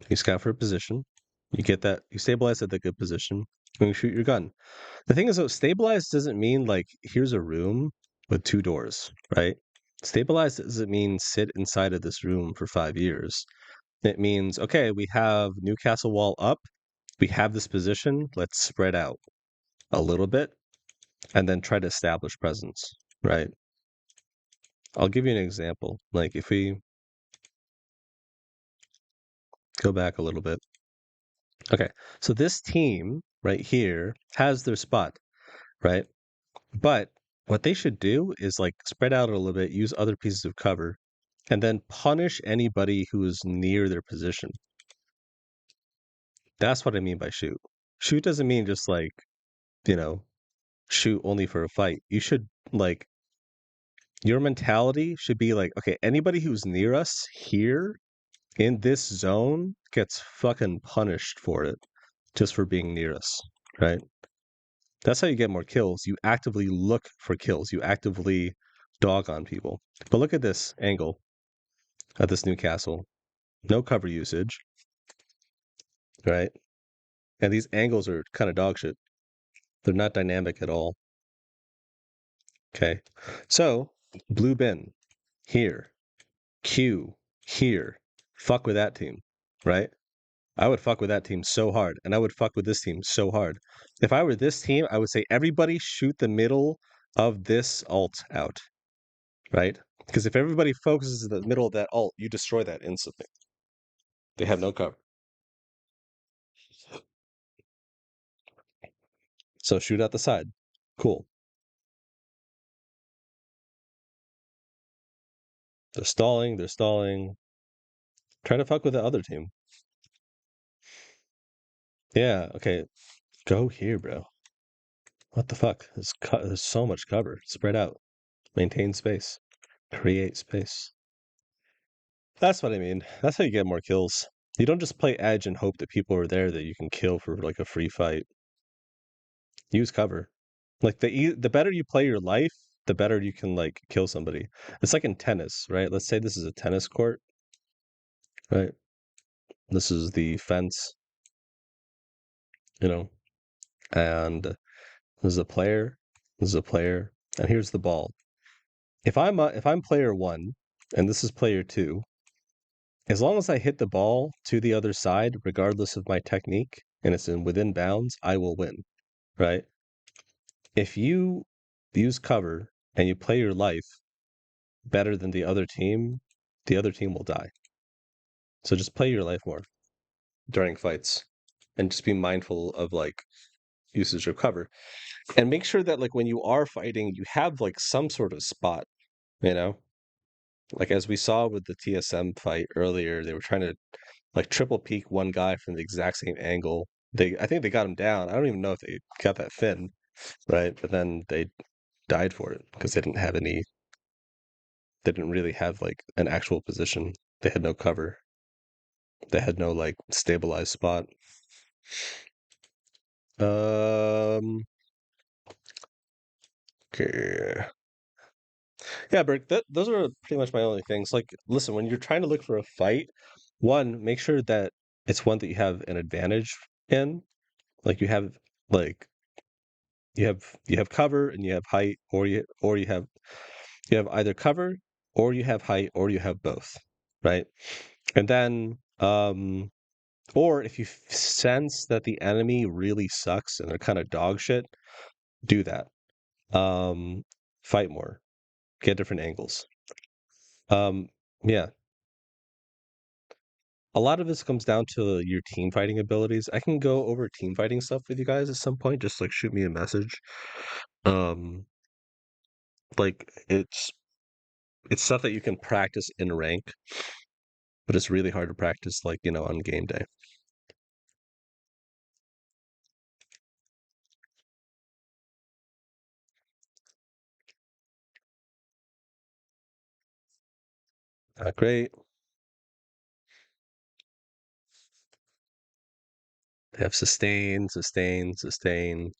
You scout for a position. You get that. You stabilize at the good position. And you shoot your gun. The thing is, though, stabilize doesn't mean like here's a room with 2 doors, right? Stabilize doesn't mean sit inside of this room for 5 years. It means, okay, we have Newcastle wall up. We have this position. Let's spread out a little bit and then try to establish presence, right? I'll give you an example. Like if we go back a little bit. Okay, so this team right here has their spot, right? But what they should do is like spread out a little bit, use other pieces of cover, and then punish anybody who is near their position. That's what I mean by shoot. Shoot doesn't mean just like, you know, shoot only for a fight. You should like your mentality should be like, okay, anybody who's near us here in this zone gets fucking punished for it just for being near us, right? That's how you get more kills. You actively look for kills. You actively dog on people. But look at this angle at this Newcastle. No cover usage, right? And these angles are kind of dog shit. They're not dynamic at all. Okay. So, blue bin here, Q here. Fuck with that team, right? I would fuck with that team so hard, and I would fuck with this team so hard. If I were this team, I would say everybody shoot the middle of this alt out, right? Because if everybody focuses in the middle of that alt, you destroy that instantly. They have no cover. So shoot out the side. Cool. They're stalling. They're stalling. Try to fuck with the other team. Yeah. Okay. Go here, bro. What the fuck? There's so much cover. Spread out. Maintain space. Create space. That's what I mean. That's how you get more kills. You don't just play edge and hope that people are there that you can kill for like a free fight. Use cover. Like the better you play your life, the better you can like kill somebody. It's like in tennis, right? Let's say this is a tennis court, right? This is the fence, you know, and this is a player, this is a player, and here's the ball. If I'm player one and this is player two, as long as I hit the ball to the other side, regardless of my technique, and it's within bounds, I will win, right? If you use cover and you play your life better than the other team will die. So just play your life more during fights and just be mindful of like usage of cover and make sure that like when you are fighting, you have like some sort of spot, you know? Like as we saw with the TSM fight earlier, they were trying to like triple peek one guy from the exact same angle. I think they got him down. I don't even know if they got that fin, right? But then they died for it because they didn't really have like an actual position. They had no cover. They had no like stabilized spot. Um Okay. Yeah, Burke, those are pretty much my only things. Like, listen, when you're trying to look for a fight, one, make sure that it's one that you have an advantage in. Like like you have cover and you have height, or you have either cover or you have height or you have both, right? And then or if you sense that the enemy really sucks and they're kind of dog shit, do that. Fight more, get different angles. Um, yeah, a lot of this comes down to your team fighting abilities. I can go over team fighting stuff with you guys at some point. Just like shoot me a message. Um, like it's stuff that you can practice in rank, but it's really hard to practice like, on game day. Great. They have sustain, sustain, sustain.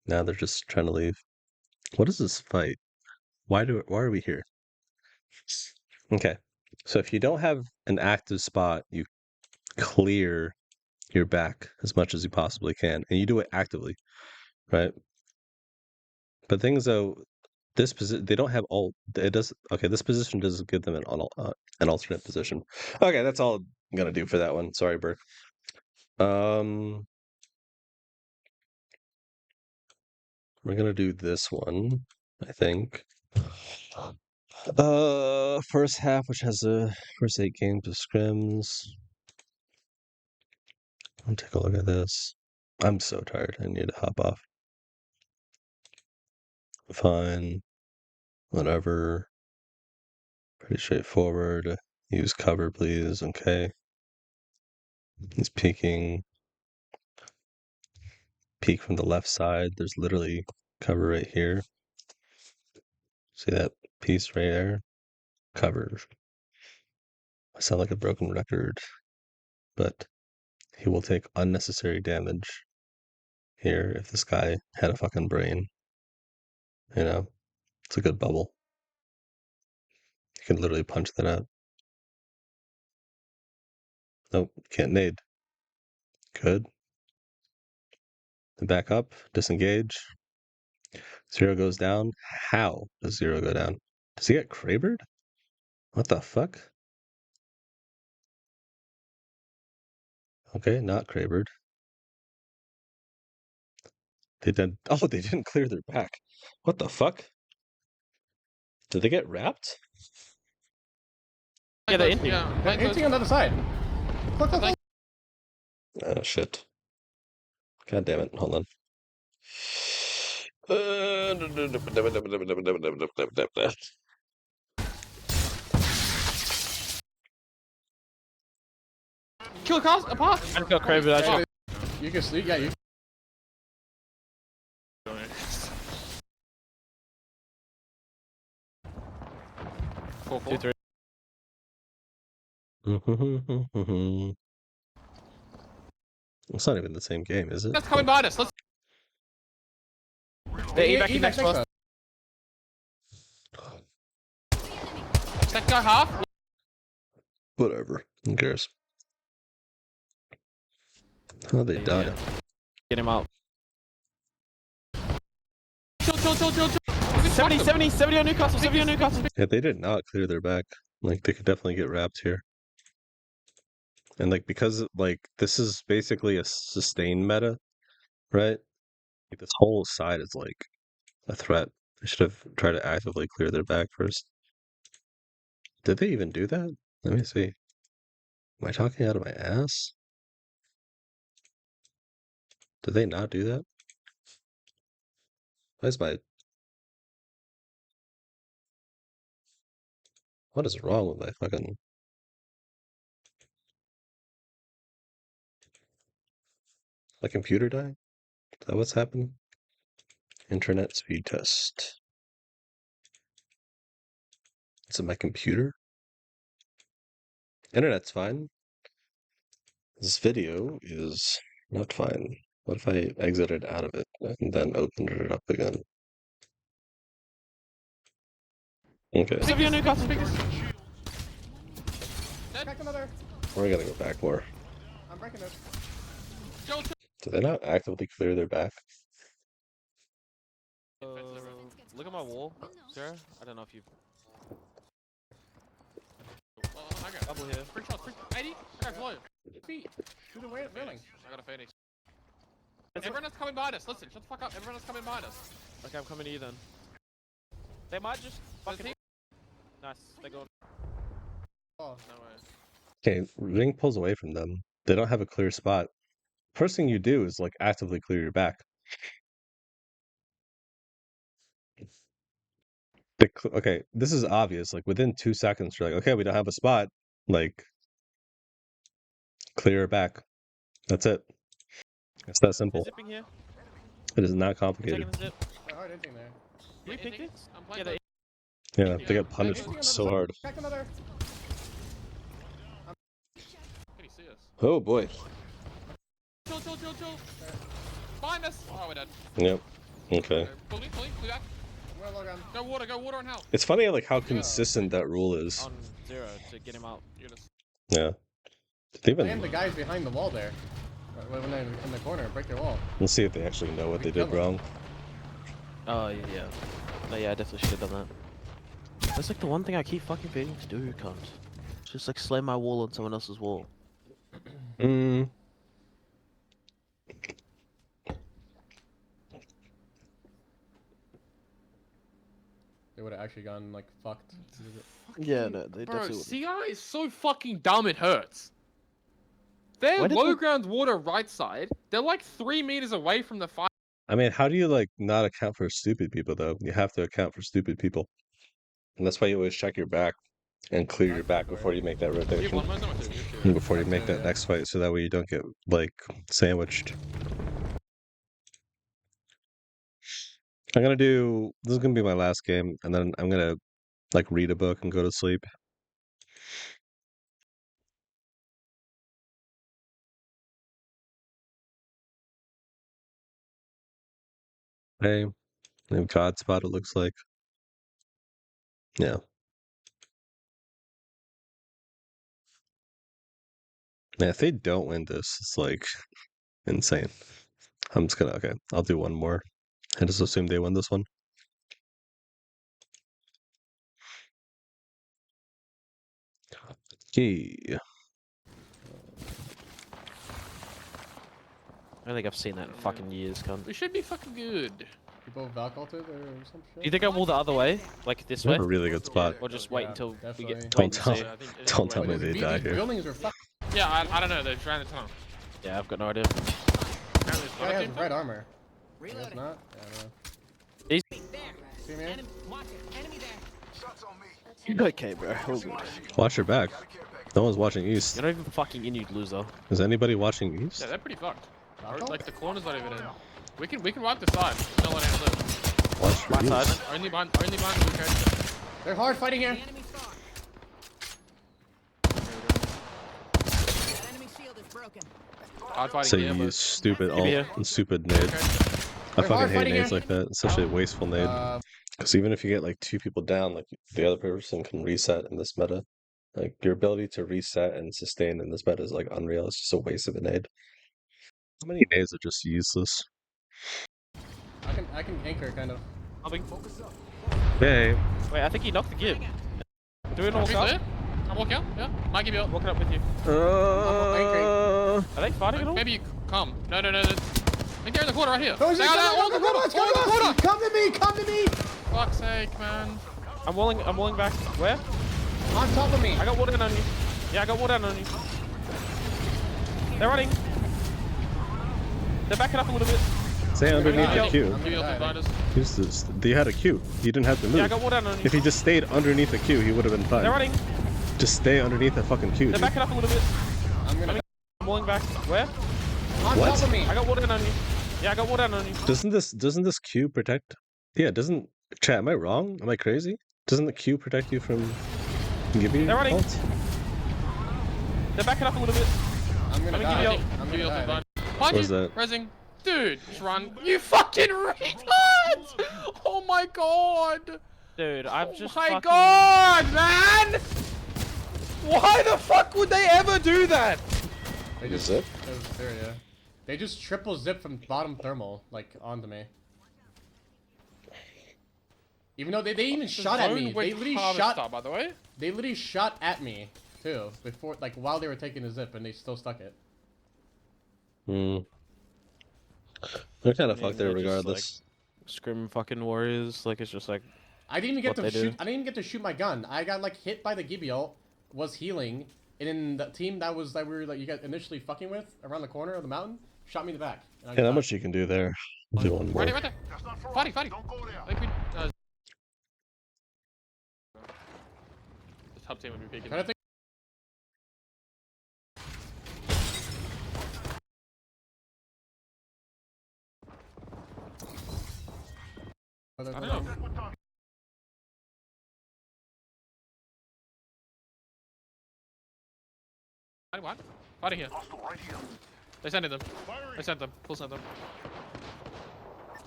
Now they're just trying to leave. What is this fight? Why are we here? Okay. So if you don't have an active spot, you clear your back as much as you possibly can, and you do it actively, right? But things though, this position they don't have all. It does okay. This position doesn't give them an alternate position. Okay, that's all I'm gonna do for that one. Sorry, Burke. Um, we're gonna do this one, I think. First half, which has the first 8 games of scrims. I'll take a look at this. I'm so tired. I need to hop off. Fine. Whatever. Pretty straightforward. Use cover, please. Okay. He's peeking. Peek from the left side. There's literally cover right here. See that piece right there? Cover. I sound like a broken record, but he will take unnecessary damage here if this guy had a fucking brain. It's a good bubble. You can literally punch that out. Nope, can't nade. Good. Then back up, disengage. Zero goes down. How does zero go down? Does he get Krabered? What the fuck? Okay, not Krabered. They did. Oh, they didn't clear their back. What the fuck? Did they get wrapped? Yeah, they're inting. They're inting on the other side. Look, look, look. Oh shit. God damn it. Hold on. Kill the cars apart. I feel crazy. You can sleep, yeah. You. Four, 2, 3. It's not even the same game, is it? Let's come behind us. Let's. They back in next first. That guy half. Whatever. Who cares? Oh, they died. Get him out. Chill. 70 on Newcastle. 70 on Newcastle. Yeah, they did not clear their back. Like, they could definitely get wrapped here. And, like, because, like, this is basically a sustain meta, right? Like, this whole side is, like, a threat. They should have tried to actively clear their back first. Did they even do that? Let me see. Am I talking out of my ass? Did they not do that? Why is my... What is wrong with my fucking... My computer dying? Is that what's happening? Internet speed test. Is it my computer? Internet's fine. This video is not fine. What if I exited out of it and then opened it up again? Okay, Severe Newcastle. Crack another. we're gonna go back more. I'm breaking it. Joel, Do they not actively clear their back? Look at my wall, Sarah. I don't know if you've. I got Double here. free shots, free 80. I got low. Feet. Do the way of filling. I got a Phoenix. Everyone else coming behind us. Listen, shut the fuck up. Everyone else coming behind us. Okay, I'm coming to you then. They might just fucking. Nice, they got. Oh, No way. Okay, Ring pulls away from them. They don't have a clear spot. First thing you do is like actively clear your back. Okay, this is obvious. Like within 2 seconds, you're like, okay, we don't have a spot. Like, clear it back. That's it. It's that They're simple. zipping here. It is not We're complicated. taking the zip. they're hard inting there. We picked it. I'm Yeah, playing. they. Yeah, they get punished so hard. Crack another. Can you see us? Oh boy. Chill. Behind us. Oh, we're dead. Yep. Okay. Pull back. We're low gun. Go water on hell. It's funny like how consistent that rule is. On 0 to get him out. Eunice. Yeah. Did they And the even? guys behind the wall there. When they're in the corner, break their wall. Let's see if they actually know what they did wrong. Oh yeah. No, yeah, I definitely should have done that. That's like the one thing I keep fucking forgetting to do, cunt. Just like slam my wall on someone else's wall. Mm. They would have actually gone like fucked. Yeah, no, they Bro, definitely. CI is so fucking dumb it hurts. They're Why did low they- ground water right side. They're like 3 meters away from the fight. I mean, how do you like not account for stupid people though? You have to account for stupid people. And that's why you always check your back and clear your back before you make that You have rotation. one more, someone two, you have two. And before you make That's that it, next fight, so that way you don't get like sandwiched. I'm gonna do this is gonna be my last game, and then I'm gonna like read a book and go to sleep. Hey, we have God spot it looks like. Yeah. Man, if they don't win this, it's like insane. I'm just gonna okay, I'll do one more. I just assume they win this one. Yeah. I don't think I've seen that in fucking years, cunt. We should be fucking good. People Valk ulted or some shit. Do you think I wall the other way, like this They way, have a really good spot. or just wait Yeah, until we definitely. get? Don't wait and tell- see? I think it is Don't the tell way me it is. they die These here. buildings are fucking. Yeah, I don't know. They're trying to tunnel. Yeah, I've got no idea. Apparently it's Guy not a has team red fight. armor. I guess not. Yeah, I don't know. He's See me? okay, bro. All good. Watch your back. No one's watching east. You're not even fucking in, you loser. Is anybody watching east? Yeah, they're pretty fucked. Or, Valk ult? like the corner's not even in. We can wipe the side. Don't let anyone live. Watch My your side. east. Only behind the blue cage. They're hard fighting here. Hard fighting So here, you but use stupid Maybe ult here. and stupid nade. I They're fucking hard hate fighting nades here. like that. It's such a wasteful nade. Because even if you get like 2 people down, like the other person can reset in this meta. Like your ability to reset and sustain in this meta is like unreal. It's just a waste of a nade. How many nades are just useless? I can anchor kind of. Hey, Wait, I think he knocked the gib. Do we Are walk we up? clear? Can I walk out? Yeah. Might give you up. Walking up with you. uh, Are they fighting at all? Maybe you come. No. I think they're in the corner right here. No, They are there, all in the corner. All in the corner. Come to me! Come to me! Fuck's sake, man. I'm walling back. Where? On top of me! I got water down on you. Yeah, I got water down on you. They're running. They're backing up a little bit. stay underneath Yeah. the queue. I'm Give you gonna up die. behind us. Use this. He had a queue. He didn't have to Yeah, I move. got water down on you. If he just stayed underneath the queue, he would have been fine. They're running. Just stay underneath the fucking queue. They're Dude. backing up a little bit. I'm gonna die. I'm walling back. Where? On What? top of me! I got water down on you. Yeah, I got water down on you. Doesn't this queue protect? Yeah, doesn't chat? Am I wrong? Am I crazy? Doesn't the queue protect you from giving They're running. ults? They're backing up a little bit. I'm gonna Let me die. give you I'm Give you gonna up die. behind. Behind What was you. that? Resing. Dude, just run. You fucking retard! Oh my god! Dude, I'm Oh just my fucking... god, man! Why the fuck would they ever do that? They Is just it? It was there, yeah. They just triple zip from bottom thermal, like onto me. Even though they even shot at me. They literally shot. By the way. They literally shot at me too before, like while they were taking the zip, and they still stuck it. Hmm. They're kind I of mean, fucked there they're just, regardless. Scrim fucking warriors, like, it's just like... I didn't even get What to they shoot. do. I didn't even get to shoot my gun. I got like hit by the Gibeon, was healing, and then the team that we were like you got initially fucking with around the corner of the mountain shot me in the back. And I Yeah, not died. much you can do there. Do one more. Right there. Fighting. I think we. The top team would be peeking. Trying to think. I don't know. What? Fighting here. They sent them. They sent them. Full sent them.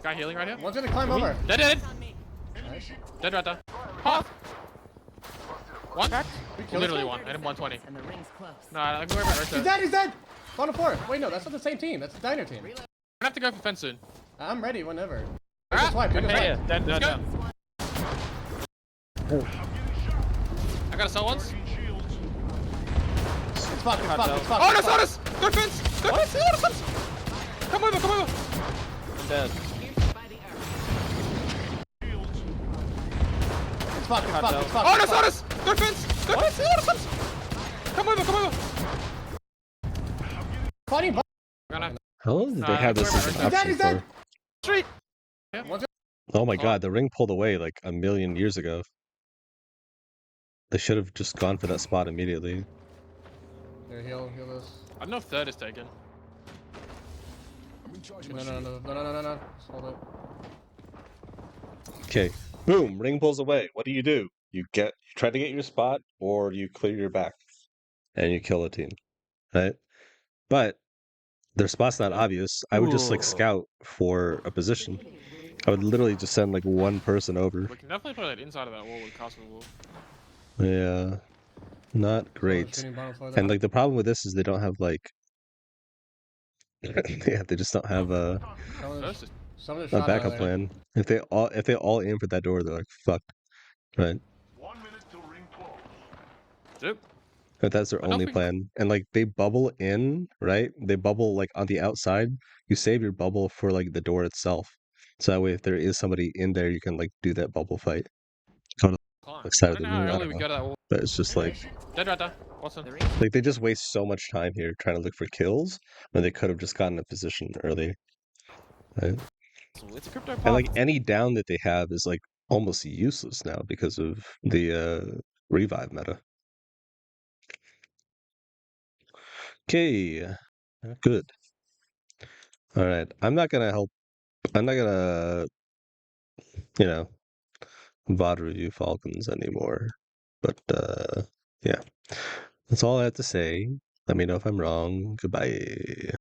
Guy healing right here. One's gonna climb over. Dead. Nice. Dead right there. Pop. One. We killed Literally him? one. I hit him 120. And the ring's close. No, I can worry about He's Ursa. dead. He's dead. Bottom floor. Wait, no, that's not the same team. That's the diner team. I'm gonna have to go for fence soon. I'm ready whenever. Ah, Just wipe. Just Yeah, wipe. dead, Let's dead, go. dead. I got a cell once. It's fucked. It's fucked. It's fucked. Oh, it's no, fucked. Sodas! Go fence! Go fence! No, fence! Come over, come over! I'm dead. Pierced by the arrow. It's fucked. It's fucked. It's fucked. Oh, no, it's fucked. Sodas! Go fence! Go fence! No, fence! Come over, come over! Fighting. Gonna How long did they have this as an He's dead, option he's dead. for? street! One's Oh my god, the ring pulled away like a million years ago. They should have just gone for that spot immediately. There, heal this. I don't know if third is taken. No. Just hold it. Okay, boom, ring pulls away. What do? You try to get your spot, or you clear your back, and you kill a team, right? But their spot's not obvious. I would just like Ooh. scout for a position. I would literally just send like one person over. We can definitely play that inside of that wall with castle wall. Yeah, not great. Shooting bottom floor And there. like the problem with this is they don't have like, yeah, they just don't have First is Someone just a shot backup earlier. plan. If they all aim for that door, they're like fucked, right? Dude. If that's their I don't only think- plan, and like they bubble in, right? They bubble like on the outside. You save your bubble for like the door itself, so that way if there is somebody in there, you can like do that bubble fight. Climb. Like side I of the don't know room, how I early don't we know. go to that wall. But it's just like Dead right there. Watson. The ring's like they just waste so much time here trying to look for kills when they could have just gotten a position earlier, right? It's a crypto pop. And like any down that they have is like almost useless now because of the revive meta. Okay, good. All right, I'm not gonna, you know, VOD review Falcons anymore. But yeah, that's all I have to say. Let me know if I'm wrong. Goodbye.